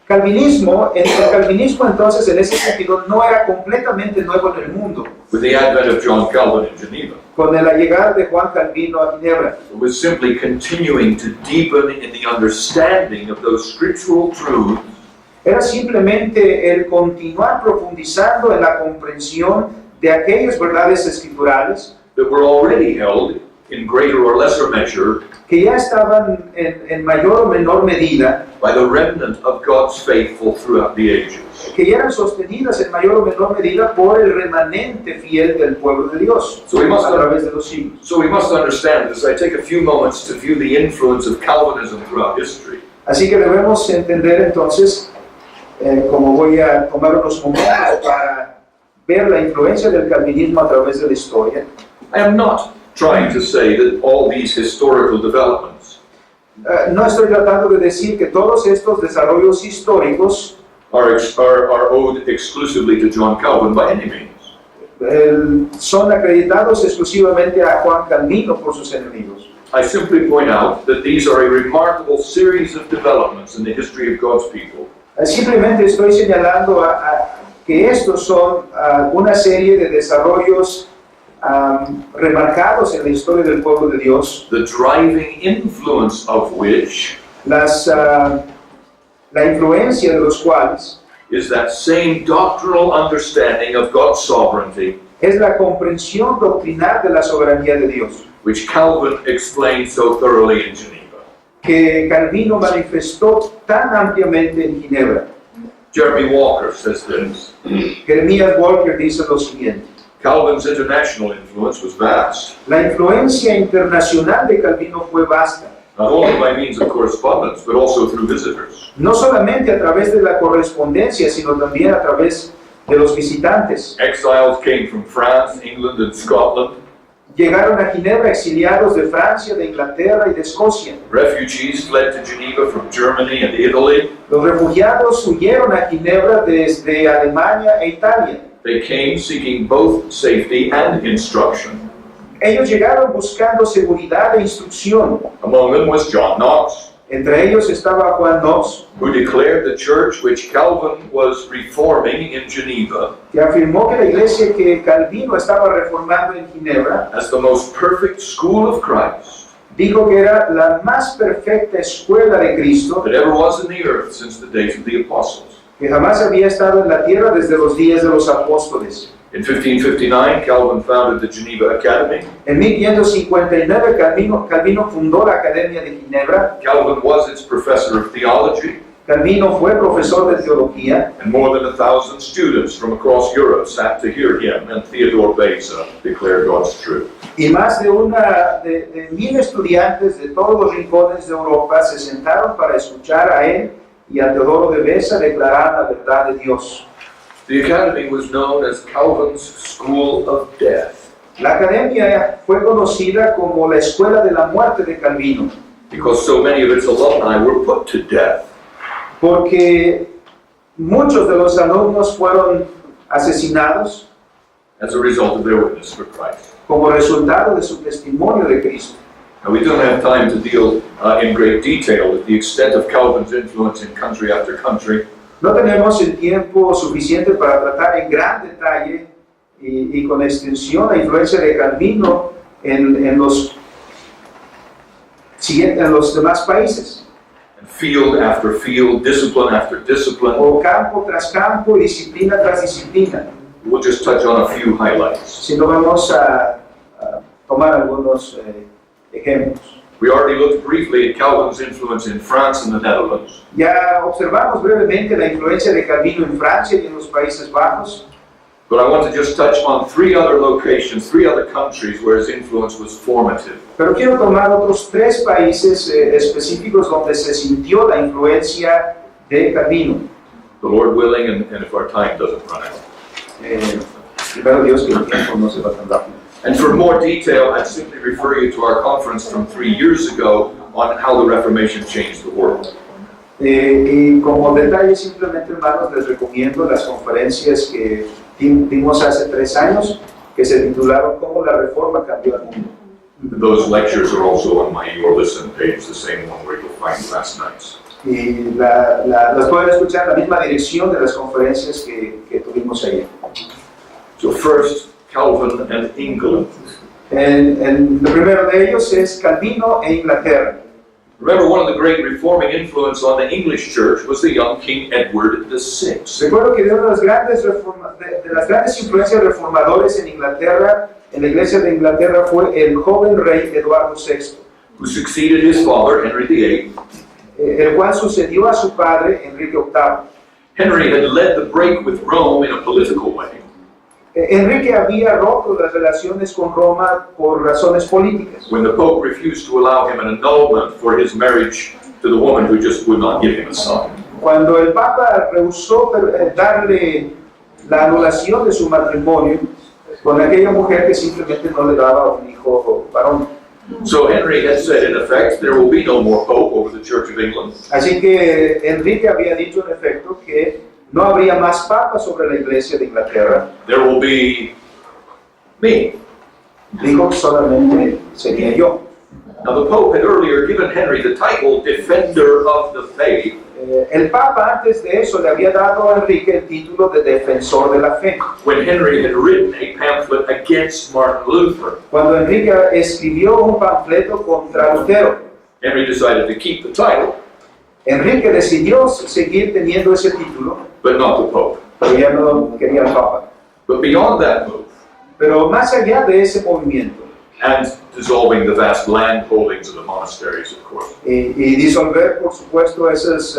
El calvinismo entonces en ese sentido no era completamente nuevo en el mundo. With the advent of John Calvin in Geneva, Con la llegada de Juan Calvino a Ginebra, it was simply continuing to deepen in the understanding of those scriptural truths era simplemente el continuar profundizando en la comprensión de aquellas verdades escriturales that were already held in greater or lesser measure que ya estaban en mayor o menor medida, by the remnant of God's faithful throughout the ages. que ya eran sostenidas en mayor o menor medida por el remanente fiel del pueblo de Dios So we must a través de los siglos. So we must understand this. I take a few moments to view the influence of Calvinism throughout history. Así que debemos entender entonces, como voy a tomar unos momentos para ver la influencia del calvinismo a través de la historia. I am not trying to say that all these historical developments No estoy tratando de decir que todos estos desarrollos históricos are owed exclusively to John Calvin by any means. son acreditados exclusivamente a Juan Calvino por sus enemigos. I simply point out that these are a remarkable series of developments in the history of God's people. Simplemente estoy señalando que estos son una serie de desarrollos remarcados en la historia del pueblo de Dios, The driving influence of which la influencia de los cuales is that same doctrinal understanding of God's sovereignty es la comprensión doctrinal de la soberanía de Dios, which Calvin explained so thoroughly in Geneva. que Calvino manifestó tan ampliamente en Ginebra. Jeremy Walker says this: Jeremías Walker dice lo siguiente: Calvin's international influence was vast, la influencia internacional de Calvino fue vasta, not only by means of correspondence, but also through visitors. no solamente a través de la correspondencia, sino también a través de los visitantes. Exiles came from France, England, and Scotland. Llegaron a Ginebra exiliados de Francia, de Inglaterra y de Escocia. Refugees fled to Geneva from Germany and Italy. Los refugiados huyeron a Ginebra desde Alemania e Italia. They came seeking both safety and instruction. Ellos llegaron buscando seguridad e instrucción. Among them was John Knox, Entre ellos estaba Juan Knox, who declared the church which Calvin was reforming in Geneva que afirmó que la iglesia que Calvino estaba reformando en Ginebra, as the most perfect school of Christ dijo que era la más perfecta escuela de Cristo that ever was in the earth since the days of the apostles. que jamás había estado en la tierra desde los días de los apóstoles. In 1559, Calvin founded the Geneva Academy. En 1559 Calvino fundó la Academia de Ginebra. Calvin was its professor of theology, Calvino fue profesor de teología and more than 1,000 students from across Europe sat to hear him and Theodore Beza declare God's truth. y más de 1,000 estudiantes de todos los rincones de Europa se sentaron para escuchar a él y a Teodoro de Beza declarar la verdad de Dios. The academy was known as Calvin's School of Death La academia fue conocida como la escuela de la muerte de Calvino, because so many of its alumni were put to death. porque muchos de los alumnos fueron asesinados As a result of their witness for Christ. como resultado de su testimonio de Cristo. Now, we don't have time to deal in great detail with the extent of Calvin's influence in country after country, No tenemos el tiempo suficiente para tratar en gran detalle y con extensión la influencia de Calvino en los demás países, and field after field, discipline after discipline. o campo tras campo, disciplina tras disciplina. We'll just touch on a few highlights. Si no, vamos a tomar algunos ejemplos. We already looked briefly at Calvin's influence in France and the Netherlands. Ya observamos brevemente la influencia de Calvino en Francia y en los Países Bajos, But I want to just touch on 3 other locations, 3 other countries where his influence was formative. pero quiero tomar otros 3 países específicos donde se sintió la influencia de Calvino. The Lord willing, and if our time doesn't run out. Primero Dios, que el tiempo no se va tan rápido. And for more detail, I'd simply refer you to our conference from 3 years ago on how the Reformation changed the world. Y como detalle, simplemente, hermanos, les recomiendo las conferencias que dimos hace 3 años, que se titularon "Cómo la Reforma cambió al mundo". Those lectures are also on my Your Listen page, the same one where you'll find last night's. Y las pueden escuchar en la misma dirección de las conferencias que tuvimos ayer. So first, Calvin and England. El primero de ellos es Calvino e Inglaterra. Remember, one of the great reforming influence on the English church was the young King Edward VI. Recuerdo que una de las grandes influencias reformadores en Inglaterra, en la iglesia de Inglaterra, fue el joven rey Eduardo VI, Who succeeded his father, Henry VIII. El cual sucedió a su padre, Enrique VIII. Henry had led the break with Rome in a political way. Enrique había roto las relaciones con Roma por razones políticas. When the Pope refused to allow him an annulment for his marriage to the woman who just would not give him a son. Cuando el Papa rehusó darle la anulación de su matrimonio con aquella mujer que simplemente no le daba un hijo varón. So Henry had said, in effect, there will be no more Pope over the Church of England. Así que Enrique había dicho en efecto que no habría más papa sobre la iglesia de Inglaterra. There will be me. Dijo que solamente sería yo. Now the Pope had earlier given Henry the title Defender of the Faith. El Papa antes de eso le había dado a Enrique el título de defensor de la fe. When Henry had written a pamphlet against Martin Luther, Cuando Enrique escribió un panfleto contra Lutero, Henry decided to keep the title, Enrique decidió seguir teniendo ese título, but not the Pope. pero ya no quería al Papa. But beyond that move, Pero más allá de ese movimiento, and dissolving the vast land holdings of the monasteries, of course, y disolver, por supuesto, esas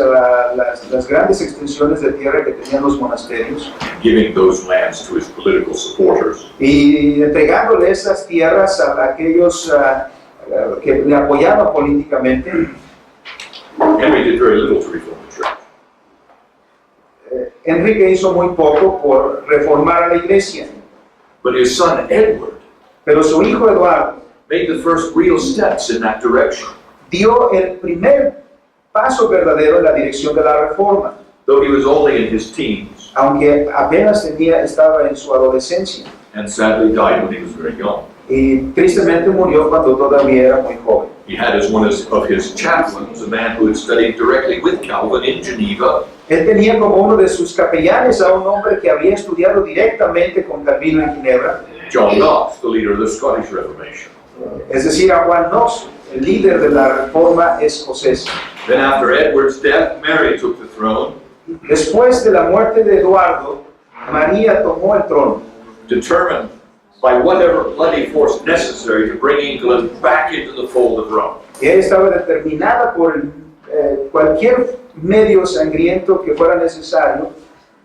las grandes extensiones de tierra que tenían los monasterios, giving those lands to his political supporters, y entregándole esas tierras a aquellos que le apoyaban políticamente, Henry did very little to reform the church. Enrique hizo muy poco por reformar a la iglesia, But his son Edward pero su hijo Eduardo made the first real steps in that direction. dio el primer paso verdadero en la dirección de la reforma, Though he was only in his teens, aunque apenas estaba en su adolescencia, and sadly died when he was very young. y tristemente murió cuando todavía era muy joven. He had as one of his chaplains a man who had studied directly with Calvin in Geneva, Él tenía como uno de sus capellanes a un hombre que había estudiado directamente con Calvino en Ginebra, John Knox, the leader of the Scottish Reformation. es decir, a Juan Knox, el líder de la reforma escocesa. Then after Edward's death, Mary took the throne, Después de la muerte de Eduardo, María tomó el trono, determined by whatever bloody force necessary to bring England back into the fold of Rome. y ella estaba determinada por cualquier medio sangriento que fuera necesario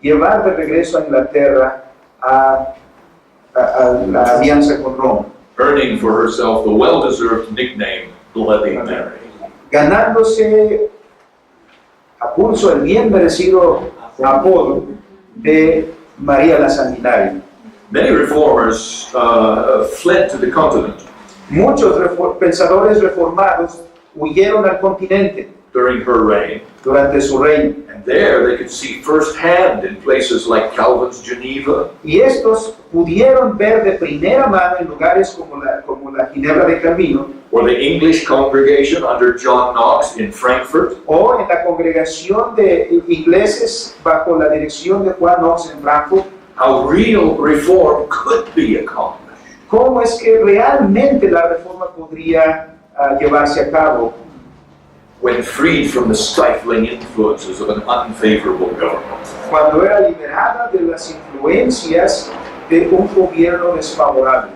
llevar de regreso a Inglaterra a la alianza con Roma, Earning for herself the well-deserved nickname Bloody Mary. ganándose a pulso el bien merecido apodo de María la Sanguinaria. Many reformers fled to the continent Muchos pensadores reformados huyeron al continente during her reign, durante su reino, and there they could see firsthand in places like Calvin's Geneva, y estos pudieron ver de primera mano en lugares como la Ginebra de Calvino, or the English congregation under John Knox in Frankfurt, o en la congregación de ingleses bajo la dirección de Juan Knox en Frankfurt, how real reform could be accomplished. cómo es que realmente la reforma podría llevarse a cabo When freed from the stifling influences of an unfavorable government. cuando era liberada de las influencias de un gobierno desfavorable.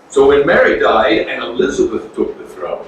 So when Mary died and Elizabeth took the throne,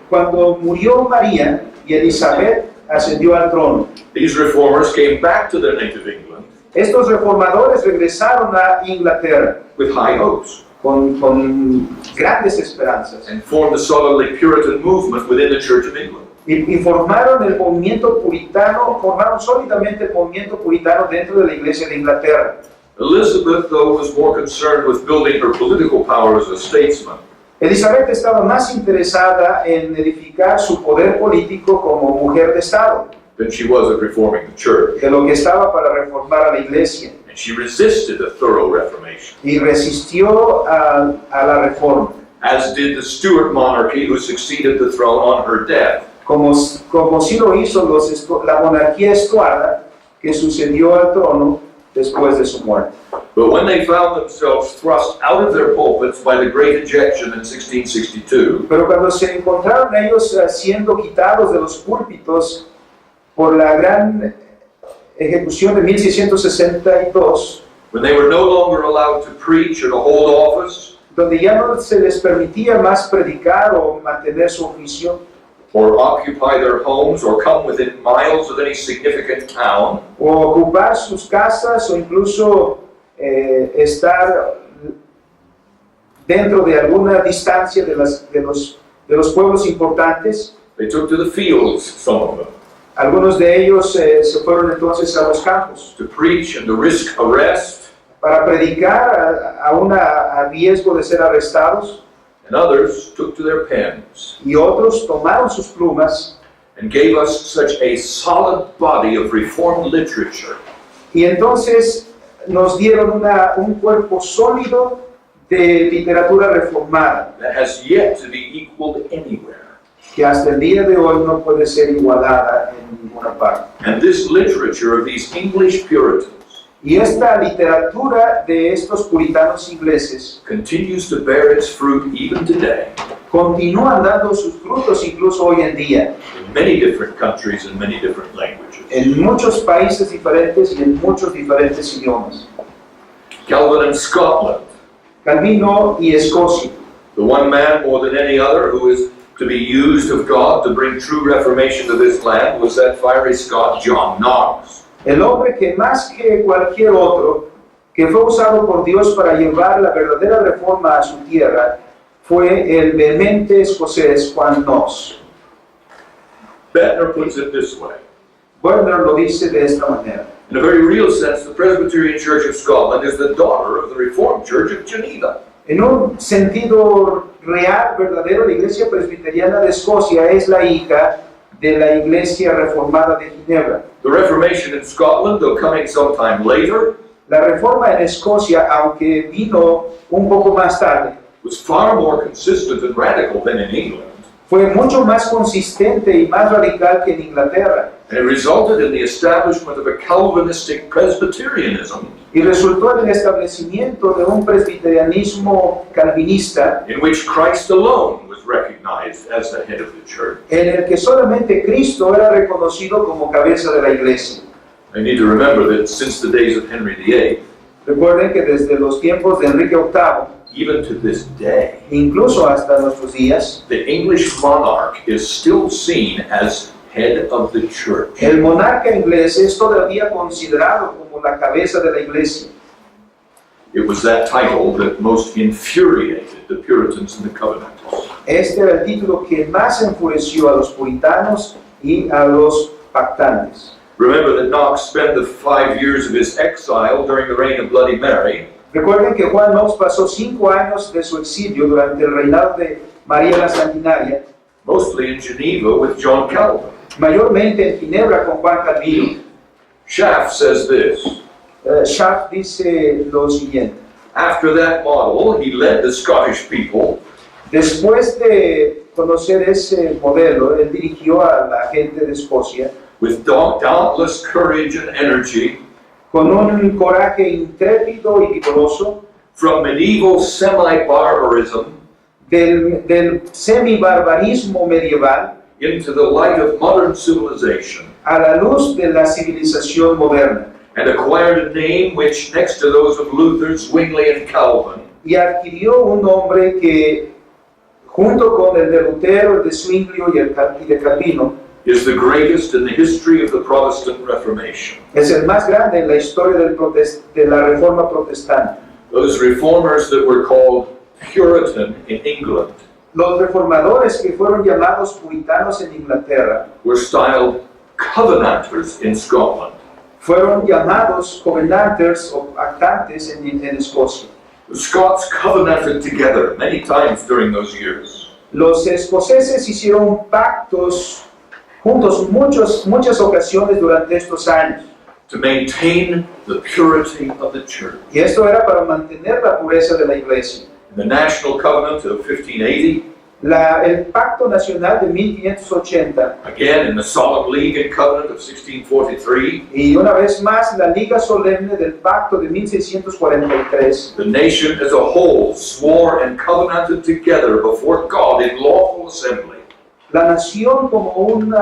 Cuando murió María y Elizabeth ascendió al trono, these reformers came back to their native England estos reformadores regresaron a Inglaterra with high hopes con grandes esperanzas and formed the solidly Puritan movement within the Church of England. y formaron el movimiento puritano, formaron sólidamente el movimiento puritano dentro de la Iglesia de Inglaterra. Elizabeth, though, was more concerned with building her political power as a statesman Elizabeth estaba más interesada en edificar su poder político como mujer de Estado than she was at reforming the church. de lo que estaba para reformar a la iglesia And she resisted a thorough reformation, y resistió a la reforma, as did the Stuart monarchy who succeeded the throne on her death. como sí lo hizo la monarquía estuarda que sucedió al trono después de su muerte. But when they found themselves thrust out of their pulpits by the Great Ejection in 1662, Pero cuando se encontraron ellos siendo quitados de los púlpitos por la gran ejecución de 1662, when they were no longer allowed to preach or to hold office, donde ya no se les permitía más predicar o mantener su oficio, or occupy their homes, or come within miles of any significant town, o ocupar sus casas, o incluso estar dentro de alguna distancia de los pueblos importantes, they took to the fields, some of them, algunos de ellos se fueron entonces a los campos to preach and to risk arrest, para predicar a riesgo de ser arrestados, and others took to their pens y otros tomaron sus plumas and gave us such a solid body of Reformed literature y entonces nos dieron un cuerpo sólido de literatura reformada that has yet to be equaled anywhere. que hasta el día de hoy no puede ser igualada en ninguna parte. And this literature of these English Puritans Y esta literatura de estos puritanos ingleses continues to bear its fruit even today continúan dando sus frutos incluso hoy en día, in many different countries and many different languages. en muchos países diferentes y en muchos diferentes idiomas. Calvin in Scotland, Calvino y Escocia, the one man more than any other who is to be used of God to bring true reformation to this land, was that fiery Scot John Knox. el hombre que más que cualquier otro, que fue usado por Dios para llevar la verdadera reforma a su tierra, fue el vehemente escocés Juan Knox. Bettner puts it this way. Werner lo dice de esta manera. In a very real sense, the Presbyterian Church of Scotland is the daughter of the Reformed Church of Geneva. En un sentido real, verdadero, la Iglesia Presbiteriana de Escocia es la hija de la Iglesia Reformada de Ginebra. The Reformation in Scotland, though coming sometime later, La Reforma en Escocia, aunque vino un poco más tarde, was far more consistent and radical than in England, fue mucho más consistente y más radical que en Inglaterra, and it resulted in the establishment of a Calvinistic Presbyterianism y resultó en el establecimiento de un presbiterianismo calvinista in which Christ alone was recognized as the head of the church. en el que solamente Cristo era reconocido como cabeza de la Iglesia. I need to remember that since the days of Henry VIII, Recuerden que desde los tiempos de Enrique VIII, even to this day, incluso hasta nuestros días, the English monarch is still seen as head of the church. el monarca inglés es todavía considerado como la cabeza de la Iglesia. It was that title that most infuriated the Puritans and the Covenanters. Este era el título que más enfureció a los puritanos y a los pactantes. Remember that Knox spent the 5 years of his exile during the reign of Bloody Mary Recuerden que Juan Knox pasó 5 años de su exilio durante el reinado de María la Sanguinaria, mostly in Geneva with John Calvin. mayormente en Ginebra con Juan Calvino. Schaff says this: Schaff dice lo siguiente: after that model, he led the Scottish people después de conocer ese modelo, él dirigió a la gente de Escocia with dauntless courage and energy con un coraje intrépido y vigoroso from medieval semi-barbarism del semi-barbarismo medieval into the light of modern civilization, a la luz de la civilización moderna, and acquired a name which, next to those of Luther, Zwingli, and Calvin, y adquirió un nombre que, junto con el de Lutero, el de Zwingli y de Calvino, is the greatest in the history of the Protestant Reformation. es el más grande en la historia de la Reforma Protestante. Those reformers that were called Puritan in England Los reformadores que fueron llamados puritanos en Inglaterra were styled Covenanters in Scotland. fueron llamados covenanters o pactantes en Escocia. The Scots covenanted together many times during those years. Los escoceses hicieron pactos juntos muchas ocasiones durante estos años. to maintain the purity of the church. Y esto era para mantener la pureza de la iglesia. In the National Covenant of 1580, El Pacto Nacional de 1580 again in the Solemn League and Covenant of 1643, y una vez más la Liga Solemne del Pacto de 1643, the nation as a whole swore and covenanted together before God in lawful assembly la nación como un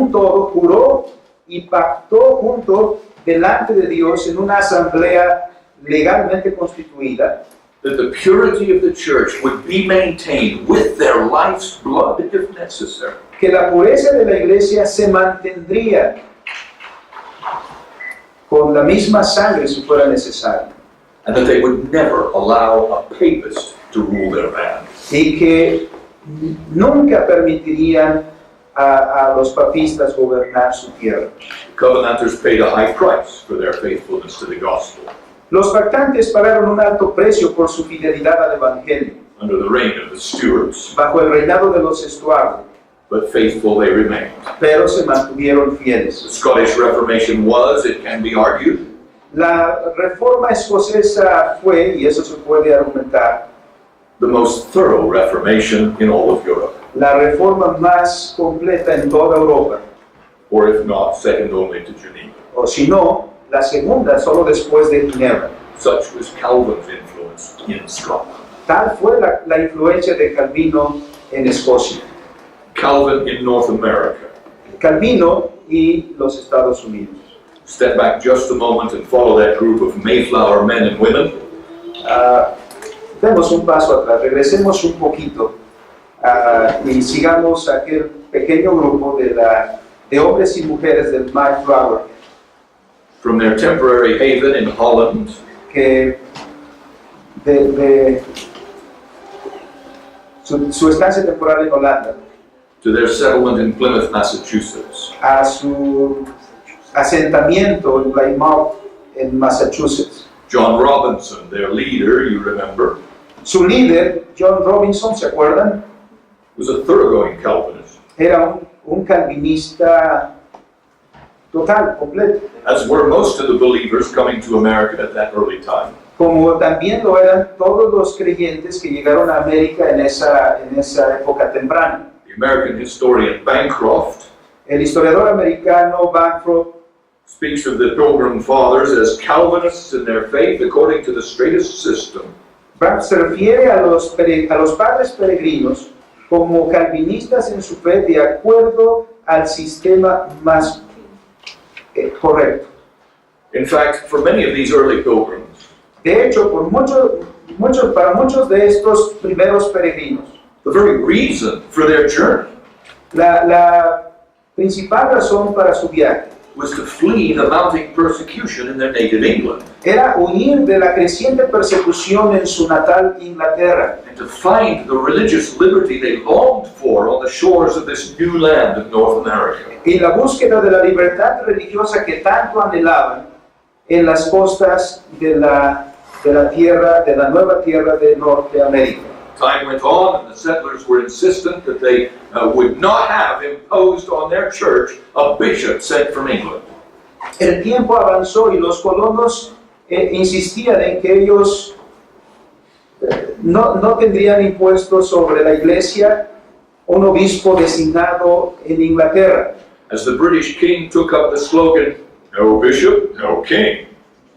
todo juró y pactó junto delante de Dios en una asamblea legalmente constituida, that the purity of the church would be maintained with their life's blood if necessary. que la pureza de la iglesia se mantendría con la misma sangre si fuera necesario, And that they would never allow a papist to rule their land. y que nunca permitirían a los papistas gobernar su tierra. Covenanters paid a high price for their faithfulness to the gospel. Los pactantes pagaron un alto precio por su fidelidad al Evangelio, Under the reign of the Stuarts, bajo el reinado de los Estuardo, but faithful they remained. pero se mantuvieron The fieles. Scottish Reformation was, it can be argued, La reforma escocesa fue, y eso se puede argumentar, the most thorough Reformation in all of Europe, la reforma más completa en toda Europa, or if not, second only to Geneva. o si no, la segunda solo después de Ginebra. Such was Calvin's influence in Scotland. Tal fue la influencia de Calvino en Escocia. Calvin in North America. Calvino y los Estados Unidos. Step back just a moment and follow that group of Mayflower men and women. Demos un paso atrás, regresemos un poquito y sigamos aquel pequeño grupo de hombres y mujeres del Mayflower From their temporary haven in Holland que de su estancia temporal en Holanda to their settlement in Plymouth, Massachusetts. a su asentamiento en Plymouth, en Massachusetts. John Robinson, their leader, you remember, Su líder, John Robinson, ¿se acuerdan? was a thoroughgoing Calvinist, Era un calvinista total, completo, as were most of the believers coming to America at that early time. como también lo eran todos los creyentes que llegaron a América en esa época temprana. The American historian Bancroft El historiador americano Bancroft speaks of the Pilgrim Fathers as Calvinists in their faith according to the straightest system. se refiere a los padres peregrinos como calvinistas en su fe de acuerdo al sistema más correcto. In fact, for many of these early pilgrims, De hecho, para muchos de estos primeros peregrinos, the very reason for their journey la principal razón para su viaje was to flee the mounting persecution in their native England era huir de la creciente persecución en su natal Inglaterra and to find the religious liberty they longed for on the shores of this new land of North America. y la búsqueda de la libertad religiosa que tanto anhelaban en las costas de la nueva tierra de Norteamérica. Time went on, and the settlers were insistent that they would not have imposed on their church a bishop sent from England. El tiempo avanzó y los colonos insistían en que ellos no tendrían impuestos sobre la iglesia un obispo designado en Inglaterra. As the British king took up the slogan, "No bishop, no king,"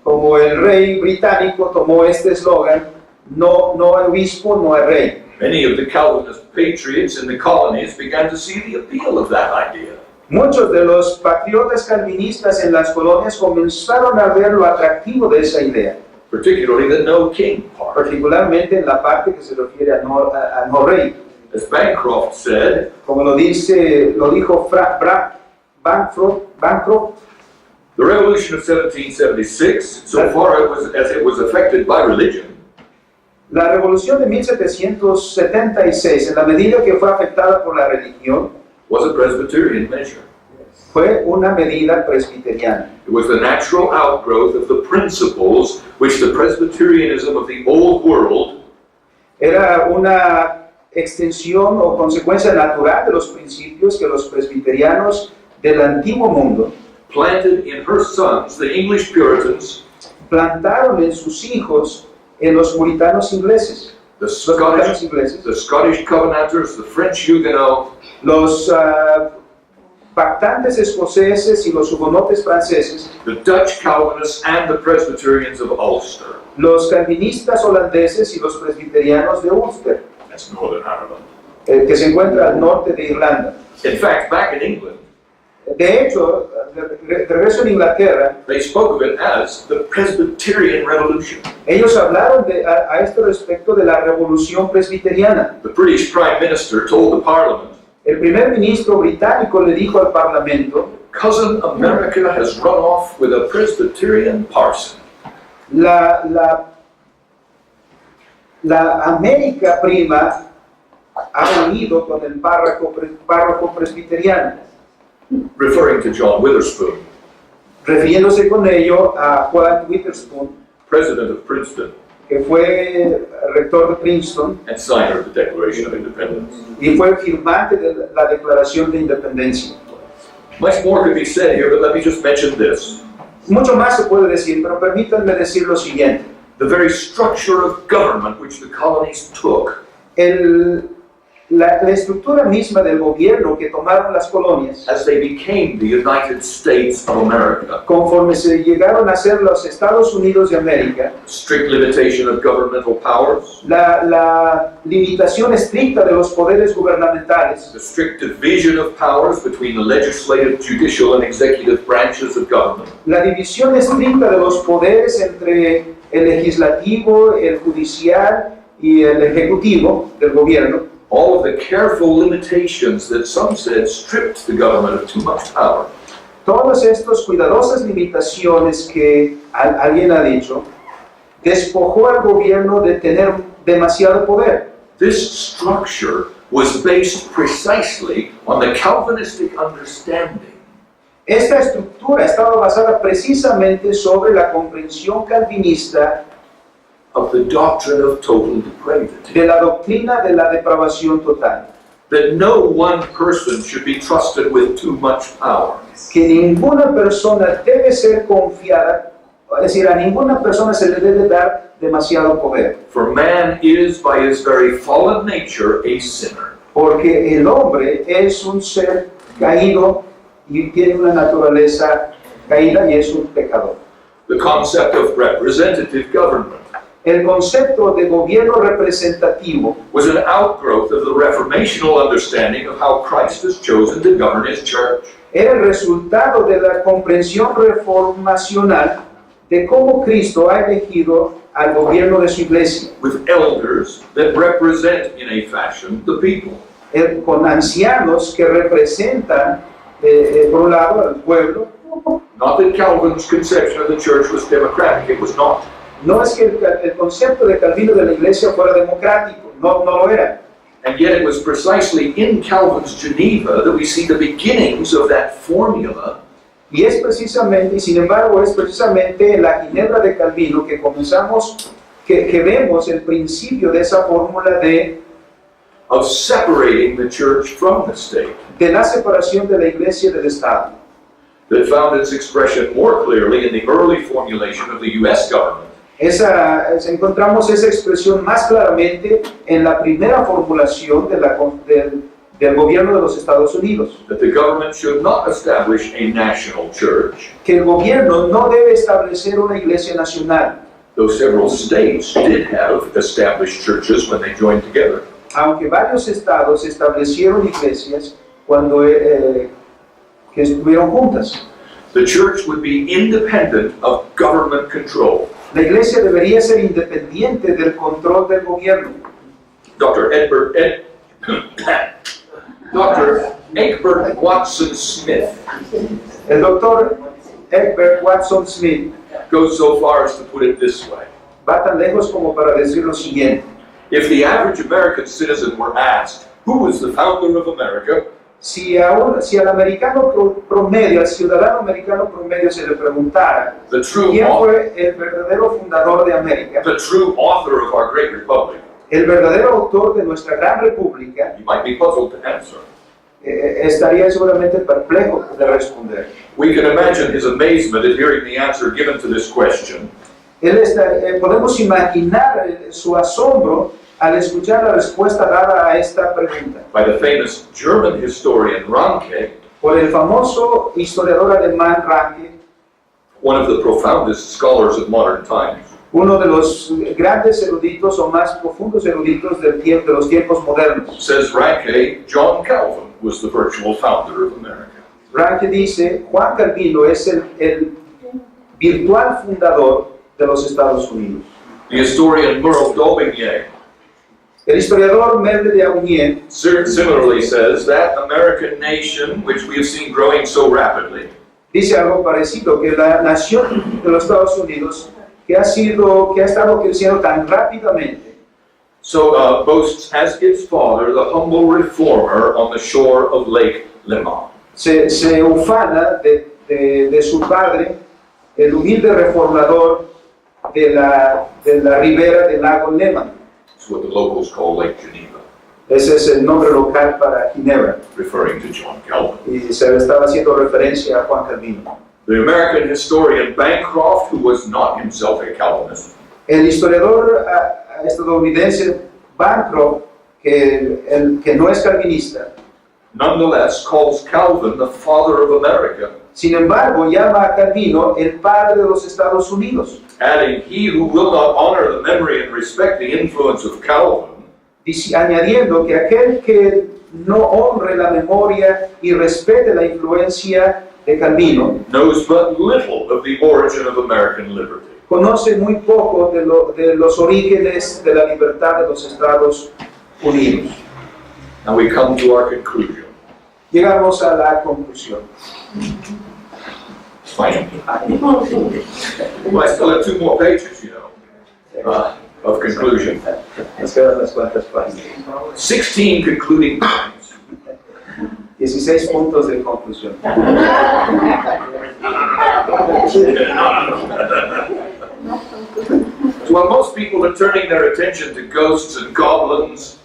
Como el rey británico tomó este eslogan, no obispo, no hay rey. many of the Calvinist patriots in the colonies began to see the appeal of that idea. Muchos de los patriotas calvinistas en las colonias comenzaron a ver lo atractivo de esa idea, Particularly the no king part. particularmente en la parte que se refiere a no rey. As Bancroft said, Como lo dijo Bancroft, the revolution of 1776, so far as it was affected by religion, la revolución de 1776, en la medida que fue afectada por la religión, was a Presbyterian measure. fue una medida presbiteriana. It was the natural outgrowth of the principles which the Presbyterianism of the Old World Era una extensión o consecuencia natural de los principios que los presbiterianos del antiguo mundo planted in her sons, the English Puritans, plantaron en sus hijos en los puritanos ingleses. the Los puritanos ingleses, The Scottish Covenanters, the French Huguenots, los pactantes escoceses y los hugonotes franceses, the Dutch Calvinists, and the Presbyterians of Ulster. los calvinistas holandeses y los presbiterianos de Ulster, That's Northern Ireland. que se encuentra al norte de Irlanda. In fact, back in England, De hecho, de regreso en Inglaterra, they spoke of it as the Presbyterian Revolution. ellos hablaron a este respecto de la revolución presbiteriana. The British Prime Minister told the Parliament, El primer ministro británico le dijo al Parlamento, "Cousin America has run off with a Presbyterian parson." la América prima ha unido con el párroco presbiteriano, Referring to John Witherspoon, refiriéndose con ello a Juan Witherspoon, President of Princeton que fue rector de Princeton and signer of the Declaration of Independence. y fue firmante de la Declaración de Independencia. Much more could be said here, but let me just mention this. Mucho más se puede decir, pero permítanme decir lo siguiente. The very structure of government which the colonies took La estructura misma del gobierno que tomaron las colonias, as they became the United States of America, conforme se llegaron a ser los Estados Unidos de América, strict limitation of governmental powers, la limitación estricta de los poderes gubernamentales, the strict division of powers between the legislative, judicial, and executive branches of government, la división estricta de los poderes entre el legislativo, el judicial y el ejecutivo del gobierno, all of the careful limitations that some said stripped the government of too much power. todas estas cuidadosas limitaciones que alguien ha dicho, despojó al gobierno de tener demasiado poder. This structure was based precisely on the Calvinistic understanding Esta estructura estaba basada precisamente sobre la comprensión calvinista of the doctrine of total depravity. de la doctrina de la depravación total, That no one person should be trusted with too much power. que ninguna persona debe ser confiada, es decir, a ninguna persona se le debe dar demasiado poder, For man is, by his very fallen nature, a sinner. porque el hombre es un ser caído y tiene una naturaleza caída y es un pecador. The concept of representative government El concepto de gobierno representativo was an outgrowth of the reformational understanding of how Christ has chosen to govern his church. era el resultado de la comprensión reformacional de cómo Cristo ha elegido al gobierno de su iglesia, With elders that represent, in a fashion, the people. con ancianos que representan, por un lado, al pueblo. Not that Calvin's conception of the church was democratic, it was not. No es que el concepto de Calvino de la iglesia fuera democrático, no lo era. And yet it was precisely in Calvin's Geneva that we see the beginnings of that formula Y es precisamente, y sin embargo, es precisamente en la Ginebra de Calvino que que vemos el principio de esa fórmula of separating the church from the state, de la separación de la iglesia del Estado, that found its expression more clearly in the early formulation of the U.S. government. Encontramos esa expresión más claramente en la primera formulación del gobierno de los Estados Unidos, That the government should not establish a national church, que el gobierno no debe establecer una iglesia nacional, though several states did have established churches when they joined together. aunque varios estados establecieron iglesias cuando que estuvieron juntas. The church would be independent of government control. La iglesia debería ser independiente del control del gobierno. Dr. Egbert Watson Smith El doctor Egbert Watson Smith goes so far as to put it this way. va tan lejos como para decir lo siguiente: If the average American citizen were asked, who was the founder of America, si al americano promedio, al ciudadano americano promedio se le preguntara the true quién author, fue el verdadero fundador de América, the true author of our great republic, el verdadero autor de nuestra gran república, You might be puzzled to answer. estaría seguramente perplejo de responder. We can imagine his amazement at hearing the answer given to this question. Podemos imaginar su asombro al escuchar la respuesta dada a esta pregunta By the famous German historian Ranke, por el famoso historiador alemán Ranke, one of the profoundest scholars of modern times. uno de los grandes eruditos o más profundos eruditos de los tiempos modernos. Says Ranke, John Calvin was the virtual founder of America. Ranke dice, Juan Calvino es el virtual fundador de los Estados Unidos. The historian Merle Daubigny El historiador Merle Daubigny similarly says that American nation, which we have seen growing so rapidly, dice algo parecido, que la nación de los Estados Unidos que ha estado creciendo tan rápidamente, boasts as its father the humble reformer on the shore of Lake Leman. se ufana de su padre, el humilde reformador de la ribera del lago Lehman. It's what the locals call Lake Geneva, Ese es el nombre local para Ginebra, referring to John Calvin. y se le estaba haciendo referencia a Juan Calvino. The American historian Bancroft, who was not himself a Calvinist, El historiador estadounidense Bancroft, que no es calvinista, nonetheless calls Calvin the father of America, sin embargo llama a Calvino el padre de los Estados Unidos, adding, he who will not honor the memory and respect the influence of Calvin añadiendo que aquel que no honre la memoria y respete la influencia de Calvino knows but little of the origin of American liberty. conoce muy poco de los orígenes de la libertad de los Estados Unidos. Now we come to our conclusion. Llegamos a la conclusión. Finally. Well, I still have 2 more pages, of conclusion. Nos quedan las cuantas páginas. 16 concluding points. 16 puntos de conclusión. While most people are turning their attention to ghosts and goblins,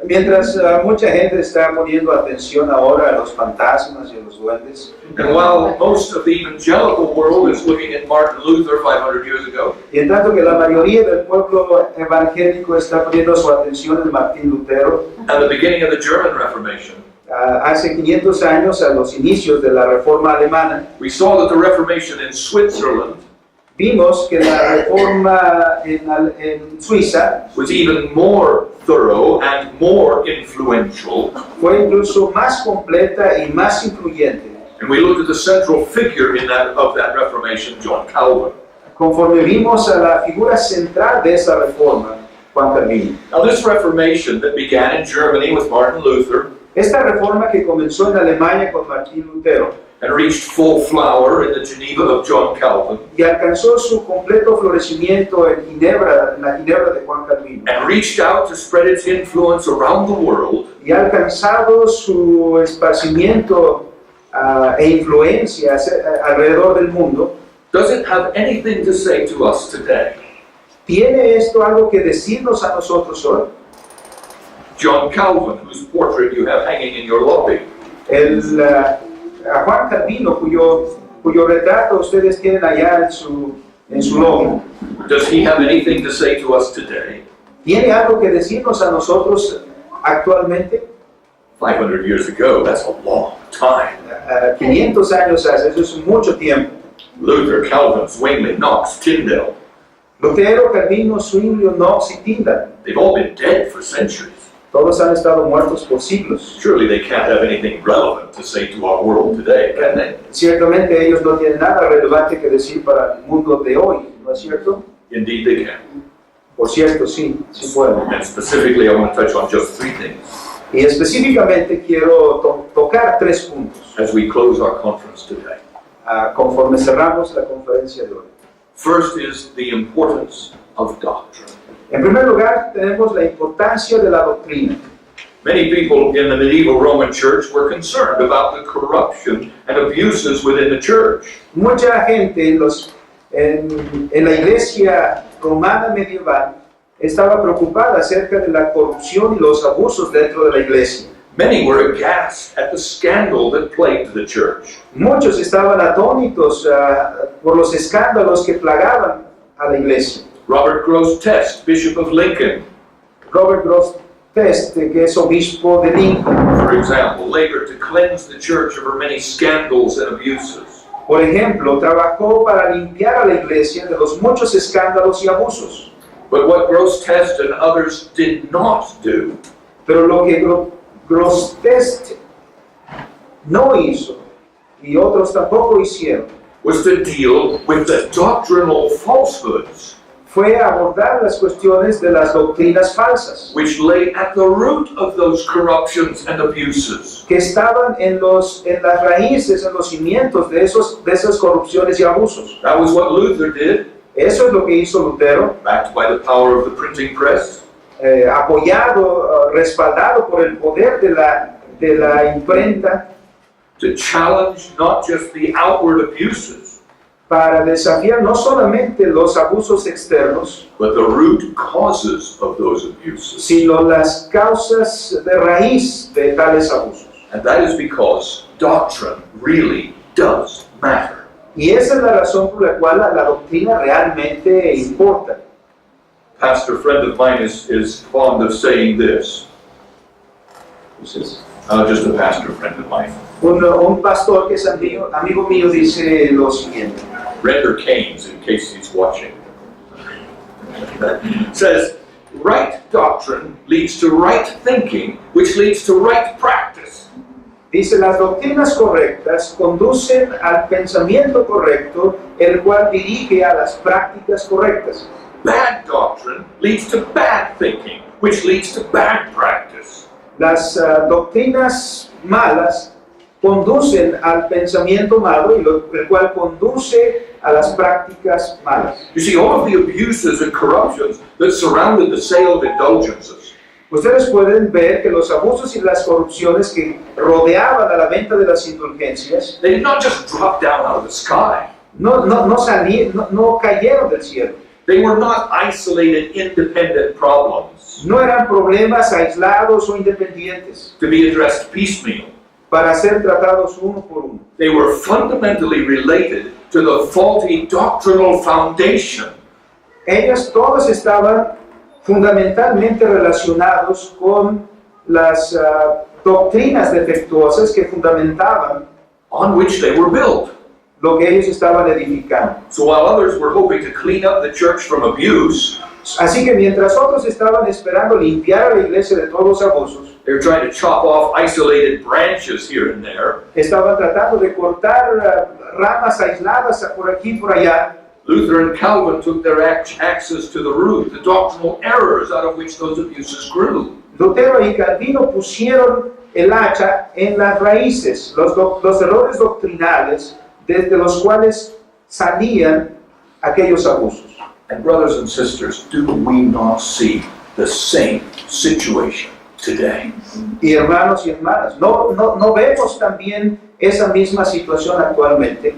Mientras mucha gente está poniendo atención ahora a los fantasmas y a los duendes, and while most of the evangelical world is looking at Martin Luther 500 years ago, y en tanto que la mayoría del pueblo evangélico está poniendo su atención en Martín Lutero, and the beginning of the German Reformation, hace 500 años, a los inicios de la Reforma Alemana, we saw that the Reformation in Switzerland vimos que la Reforma en Suiza was even more thorough and more influential. fue incluso más completa y más influyente. And we looked at the central figure of that Reformation, John Calvin. Conforme vimos a la figura central de esa reforma, Juan Calvino. Now this Reformation that began in Germany with Martin Luther Esta reforma que comenzó en Alemania con Martín Lutero and reached full flower in the Geneva of John Calvin, y alcanzó su completo florecimiento en la Ginebra de Juan Calvino, and reached out to spread its influence around the world, y ha alcanzado su esparcimiento e influencia alrededor del mundo, does it have anything to say to us today? ¿tiene esto algo que decirnos a nosotros hoy? John Calvin, whose portrait you have hanging in your lobby, A Juan Calvino, cuyo retrato ustedes tienen allá en su lobby, does he have anything to say to us today? ¿tiene algo que decirnos a nosotros actualmente? 500 years ago, that's a long time. 500 años hace, eso es mucho tiempo. Luther, Calvin, Zwingli, Knox, Tyndale, Lutero, Calvino, Zwingli, Knox y Tyndale, they've all been dead for centuries. todos han estado muertos por siglos. Surely they can't have anything relevant to say to our world today, can they? Ciertamente ellos no tienen nada relevante que decir para el mundo de hoy, ¿no es cierto? Indeed they can. Por cierto, sí pueden. And specifically, I want to touch on just 3 things Y específicamente quiero tocar 3 puntos as we close our conference today. conforme cerramos la conferencia de hoy. First is the importance of doctrine. En primer lugar, tenemos la importancia de la doctrina. Many people in the medieval Roman church were concerned about the corruption and abuses within the church. Mucha gente en la iglesia romana medieval estaba preocupada acerca de la corrupción y los abusos dentro de la iglesia. Many were aghast at the scandal that plagued the church. Muchos estaban atónitos por los escándalos que plagaban a la iglesia. Robert Gross Test, Bishop of Lincoln, Robert Gross Test, que es obispo de Lincoln, for example, labored to cleanse the church of her many scandals and abuses. por ejemplo, trabajó para limpiar a la iglesia de los muchos escándalos y abusos. But what Gross Test and others did not do Pero lo que Gross Test no hizo, y otros tampoco hicieron, was to deal with the doctrinal falsehoods fue abordar las cuestiones de las doctrinas falsas, which lay at the root of those corruptions and abuses. que estaban en las raíces, en los cimientos de esas corrupciones y abusos. That was what Luther did, Eso es lo que hizo Lutero, backed by the power of the printing press. apoyado, respaldado por el poder de la imprenta, To challenge not just the outward abuses, para desafiar no solamente los abusos externos, but the root causes of those abuses. sino las causas de raíz de tales abusos. And that is because doctrine really does matter. Y esa es la razón por la cual la doctrina realmente importa. Pastor friend of mine is fond of saying this. Just a pastor friend of mine. Un pastor que es amigo mío dice lo siguiente. Render Keynes, in case he's watching, says, right doctrine leads to right thinking, which leads to right practice. Dice, las doctrinas correctas conducen al pensamiento correcto, el cual dirige a las prácticas correctas. Bad doctrine leads to bad thinking, which leads to bad practice. Las doctrinas malas conducen al pensamiento malo, el cual conduce a las prácticas malas. You see, all of the abuses and corruptions that surrounded the sale of indulgences, Ustedes pueden ver que los abusos y las corrupciones que rodeaban a la venta de las indulgencias they did not just drop down out of the sky. no cayeron del cielo. They were not isolated, independent problems No eran problemas aislados o independientes to be addressed piecemeal. para ser tratados uno por uno. They were fundamentally related to the faulty doctrinal foundation Ellos todos estaban fundamentalmente relacionados con las doctrinas defectuosas que fundamentaban on which they were built. lo que ellos estaban edificando. So while others were hoping to clean up the church from abuse, Así que mientras otros estaban esperando limpiar a la iglesia de todos los abusos, they were trying to chop off isolated branches here and there. estaban tratando de cortar ramas aisladas por aquí y por allá. Luther and Calvin took their axes to the root, the doctrinal errors out of which those abuses grew. Lutero y Calvino pusieron el hacha en las raíces, los errores doctrinales desde los cuales salían aquellos abusos. And brothers and sisters, do we not see the same situation today? Y hermanos y hermanas, ¿no vemos también esa misma situación actualmente?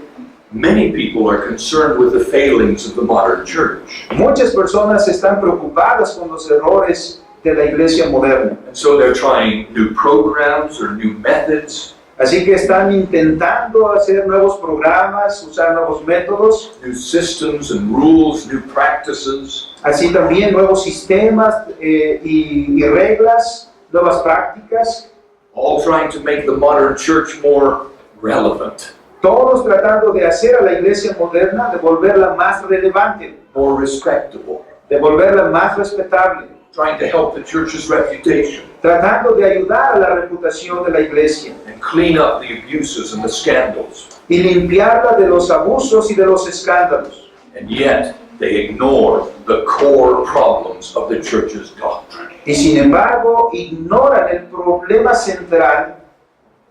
Many people are concerned with the failings of the modern church. Muchas personas están preocupadas con los errores de la iglesia moderna. And so they're trying new programs or new methods, Así que están intentando hacer nuevos programas, usar nuevos métodos, new systems and rules, new practices, así también nuevos sistemas y reglas, nuevas prácticas, all trying to make the modern church more relevant, todos tratando de hacer a la iglesia moderna, de volverla más relevante, more respectable, de volverla más respetable, trying to help the church's reputation tratando de ayudar a la reputación de la iglesia and clean up the abuses and the scandals. y limpiarla de los abusos y de los escándalos. And yet they ignore the core problems of the church's doctrine. Y sin embargo, ignoran el problema central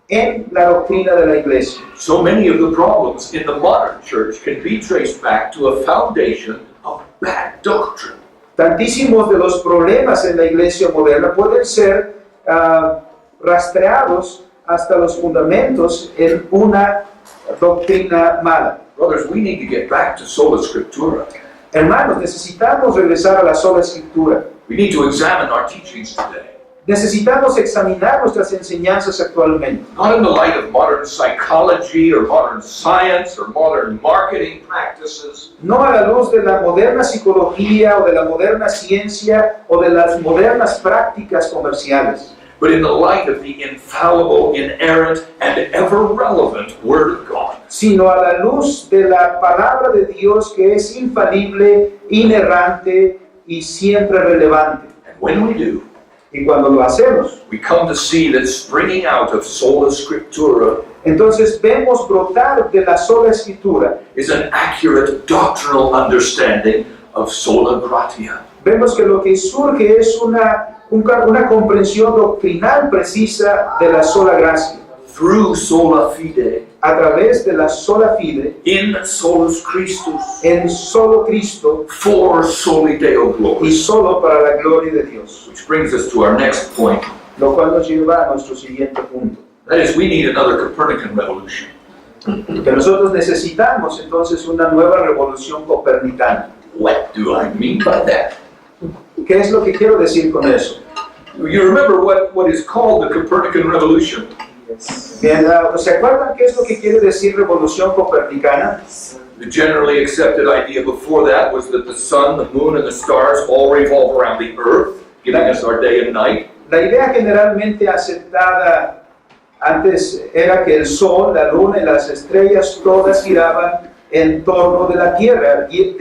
en la doctrina de la iglesia. So many of the problems in the modern church can be traced back to a foundation of bad doctrine. Tantísimos de los problemas en la iglesia moderna pueden ser rastreados hasta los fundamentos en una doctrina mala. Brothers, we need to get back to sola scriptura. Hermanos, necesitamos regresar a la sola escritura. We need to examine our teachings today. Necesitamos examinar nuestras enseñanzas actualmente. Not in the light of modern psychology or modern science or modern marketing practices, No a la luz de la moderna psicología o de la moderna ciencia o de las modernas prácticas comerciales, but in the light of the infallible, inerrant, and ever-relevant Word of God. sino a la luz de la palabra de Dios que es infalible, inerrante y siempre relevante. And when we do, Y cuando lo hacemos, we come to see that springing out of sola scriptura entonces vemos brotar de la sola escritura, is an accurate doctrinal understanding of sola gratia. vemos que lo que surge es una comprensión doctrinal precisa de la sola gracia, Through sola fide, a través de la sola fide, in solus Christus, en solo Cristo for soli Deo y glory. solo para la gloria de Dios. Which brings us to our next point. Lo cual nos lleva a nuestro siguiente punto, That is, we need another Copernican revolution. que nosotros necesitamos entonces una nueva revolución copernicana. What do I mean by that? ¿Qué es lo que quiero decir con eso? You remember what is called the Copernican revolution? Bien, ¿se acuerdan qué es lo que quiere decir revolución copernicana? The generally accepted idea before that was that the sun, the moon, and the stars all revolve around the earth, giving us our day and night. La idea generalmente aceptada antes era que el sol, la luna y las estrellas todas giraban en torno de la tierra, y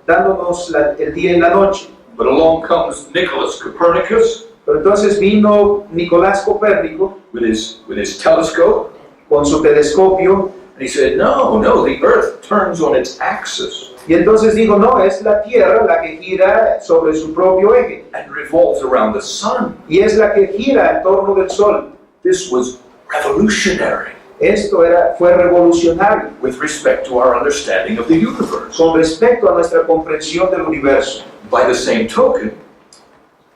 dándonos el día y la noche. But along comes Nicholas Copernicus Pero entonces vino Nicolás Copérnico with his telescope, con su telescopio and he said, no, the earth turns on its axis y entonces dijo, no, es la tierra la que gira sobre su propio eje and revolves around the sun. y es la que gira en torno del sol. This was revolutionary Esto fue revolucionario with respect to our understanding of the universe. con respecto a nuestra comprensión del universo. By the same token,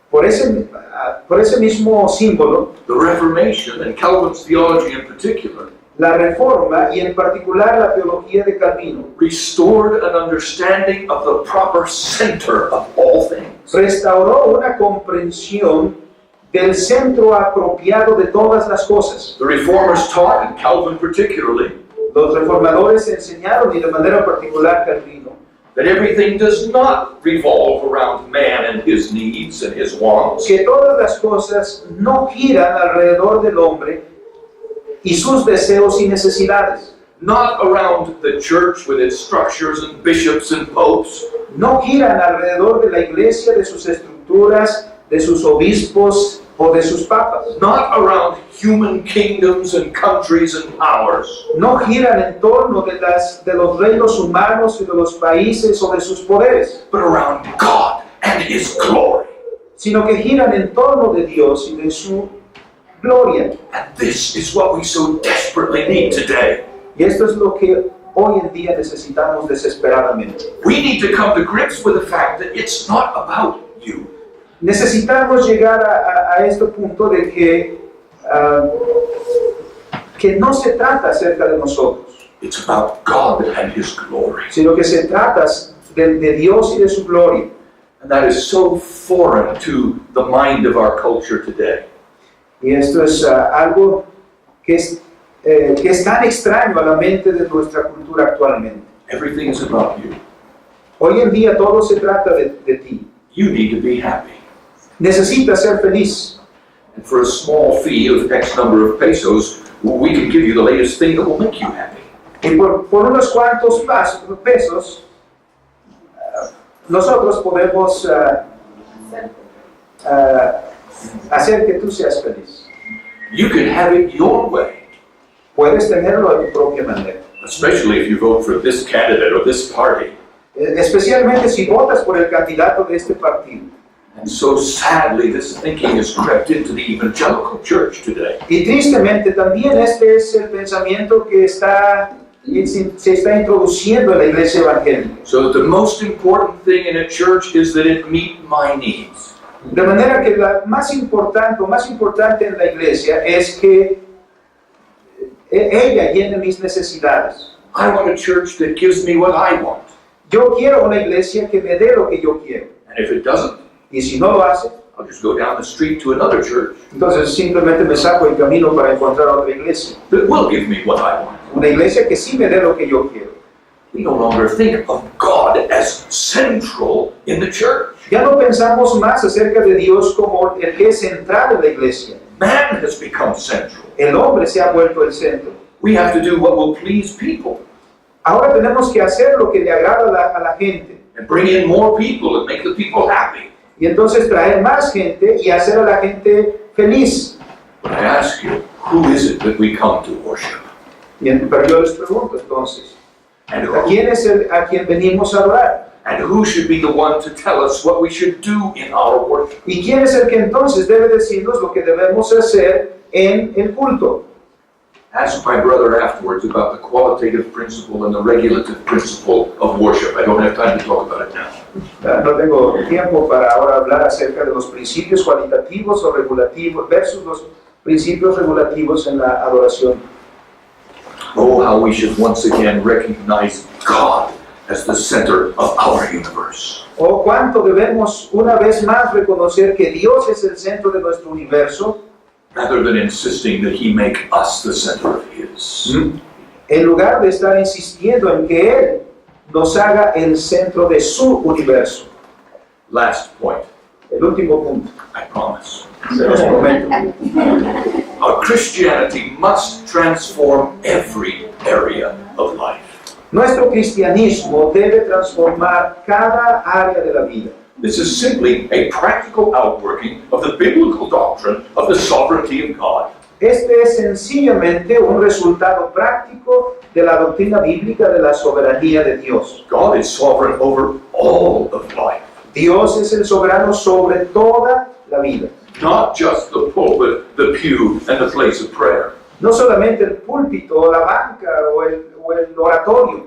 Por ese mismo símbolo, the Reformation, and Calvin's theology in particular, la Reforma y en particular la teología de Calvino restored an understanding of the proper center of all things. restauró una comprensión del centro apropiado de todas las cosas. The Reformers taught, and Calvin particularly, Los reformadores enseñaron, y de manera particular Calvino, that everything does not revolve around man and his needs and his wants, que todas las cosas no giran alrededor del hombre y sus deseos y necesidades. not around the church with its structures and bishops and popes, No giran alrededor de la iglesia, de sus estructuras, de sus obispos o de sus papas. not around human kingdoms and countries and powers, No giran en torno de los reinos humanos y de los países o de sus poderes, but around God and his glory. sino que giran en torno de Dios y de su gloria. And this is what we so desperately need today. Y esto es lo que hoy en día necesitamos desesperadamente. We need to come to grips with the fact that it's not about you. Necesitamos llegar a este punto de que no se trata acerca de nosotros, It's about God and his glory. sino que se trata de Dios y de su gloria. And that is so foreign to the mind of our culture today. Y esto es algo que es tan extraño a la mente de nuestra cultura actualmente. Everything is about you. Hoy en día todo se trata de ti. You need to be happy. Necesitas ser feliz. And for a small fee of X number of pesos, we can give you the latest thing that will make you happy. Y por unos cuantos pesos, nosotros podemos hacer que tú seas feliz. You can have it your way, Puedes tenerlo a tu propia manera. especially if you vote for this candidate or this party. Especialmente si votas por el candidato de este partido. And so sadly, this thinking has crept into the evangelical church today. Y tristemente también este es el pensamiento que se está introduciendo en la iglesia evangélica. So that the most important thing in a church is that it meet my needs. De manera que lo más importante en la iglesia es que ella llene mis necesidades. I want a church that gives me what I want. Yo quiero una iglesia que me dé lo que yo quiero. And if it doesn't, Y si no lo hace, I'll just go down the street to another church entonces simplemente me saco el camino para encontrar otra iglesia. that will give me what I want. Una iglesia que sí me dé lo que yo quiero. We no longer think of God as central in the church. Ya no pensamos más acerca de Dios como el que es central en la iglesia. Man has become central. El hombre se ha vuelto el centro. We have to do what will please people Ahora tenemos que hacer lo que le agrada a la gente. and bring in more people and make the people happy. Y entonces traer más gente y hacer a la gente feliz. But I ask you, who is it that we come to worship? Pero yo les pregunto entonces, And ¿a who, quién es a quien venimos a adorar? and who should be the one to tell us what we should do in our worship? ¿Y quién es el que entonces debe decirnos lo que debemos hacer en el culto? Ask my brother afterwards about the qualitative principle and the regulative principle of worship. I don't have time to talk about it now. No tengo tiempo para ahora hablar acerca de los principios cualitativos o regulativos versus los principios regulativos en la adoración. Oh, how we should once again recognize God as the center of our universe. O cuánto debemos una vez más reconocer que Dios es el centro de nuestro universo, Rather than insisting that He make us the center of His. en lugar de estar insistiendo en que Él nos haga el centro de su universo. Last point, El último punto, I promise. se los prometo. Our Christianity must transform every area of life. Nuestro cristianismo debe transformar cada área de la vida. This is simply a practical outworking of the biblical doctrine of the sovereignty of God. Este es sencillamente un resultado práctico de la doctrina bíblica de la soberanía de Dios. God is sovereign over all of life, Dios es el soberano sobre toda la vida. not just the pulpit, the pew, and the place of prayer. No solamente el púlpito, o la banca, o el oratorio.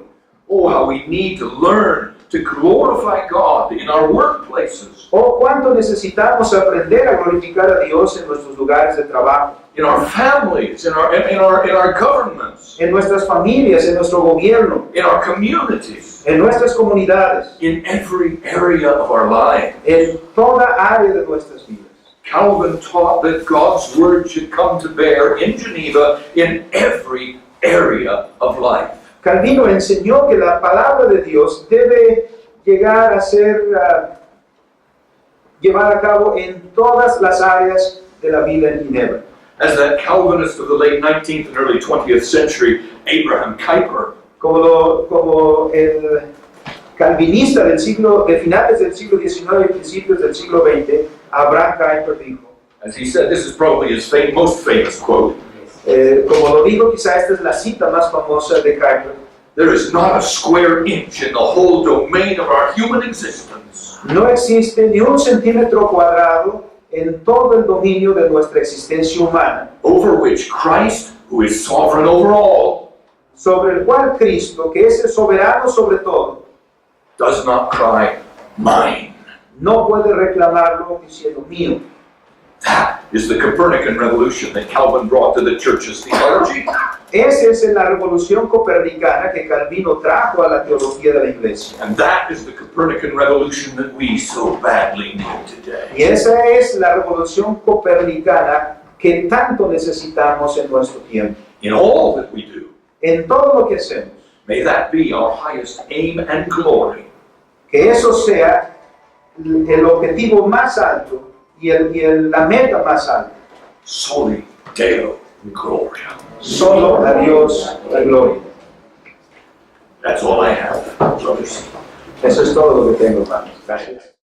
Oh, how we need to learn to glorify God in our workplaces, O cuánto necesitamos aprender a glorificar a Dios en nuestros lugares de trabajo, in our families, in our governments, en nuestras familias, en nuestro gobierno, in our communities, en nuestras comunidades, in every area of our life. en toda área de nuestras vidas. Calvin taught that God's word should come to bear in Geneva in every area of life. Calvino enseñó que la palabra de Dios debe llegar a ser llevada a cabo en todas las áreas de la vida en Ginebra. As that Calvinist of the late 19th and early 20th century, Abraham Kuyper, Como el calvinista de finales del siglo XIX y principios del siglo XX, Abraham Kuyper dijo, as he said, this is probably his most famous quote, como lo dijo, quizá esta es la cita más famosa de Kuyper: there is not a square inch in the whole domain of our human existence no existe ni un centímetro cuadrado en todo el dominio de nuestra existencia humana, over which Christ, who is sovereign over all, sobre el cual Cristo, que es el soberano sobre todo, does not cry, mine. no puede reclamarlo diciendo mío. That is the Copernican revolution that Calvin brought to the church's theology. Esa es la revolución copernicana que Calvino trajo a la teología de la iglesia. And that is the Copernican revolution that we so badly need today. Y esa es la revolución copernicana que tanto necesitamos en nuestro tiempo. In all that we do, En todo lo que hacemos, may that be our highest aim and glory. que eso sea el objetivo más alto y la meta más alta. Soli Deo Gloria. Solo a Dios la gloria. That's all I have, brothers. Eso es todo lo que tengo, hermanos. Gracias.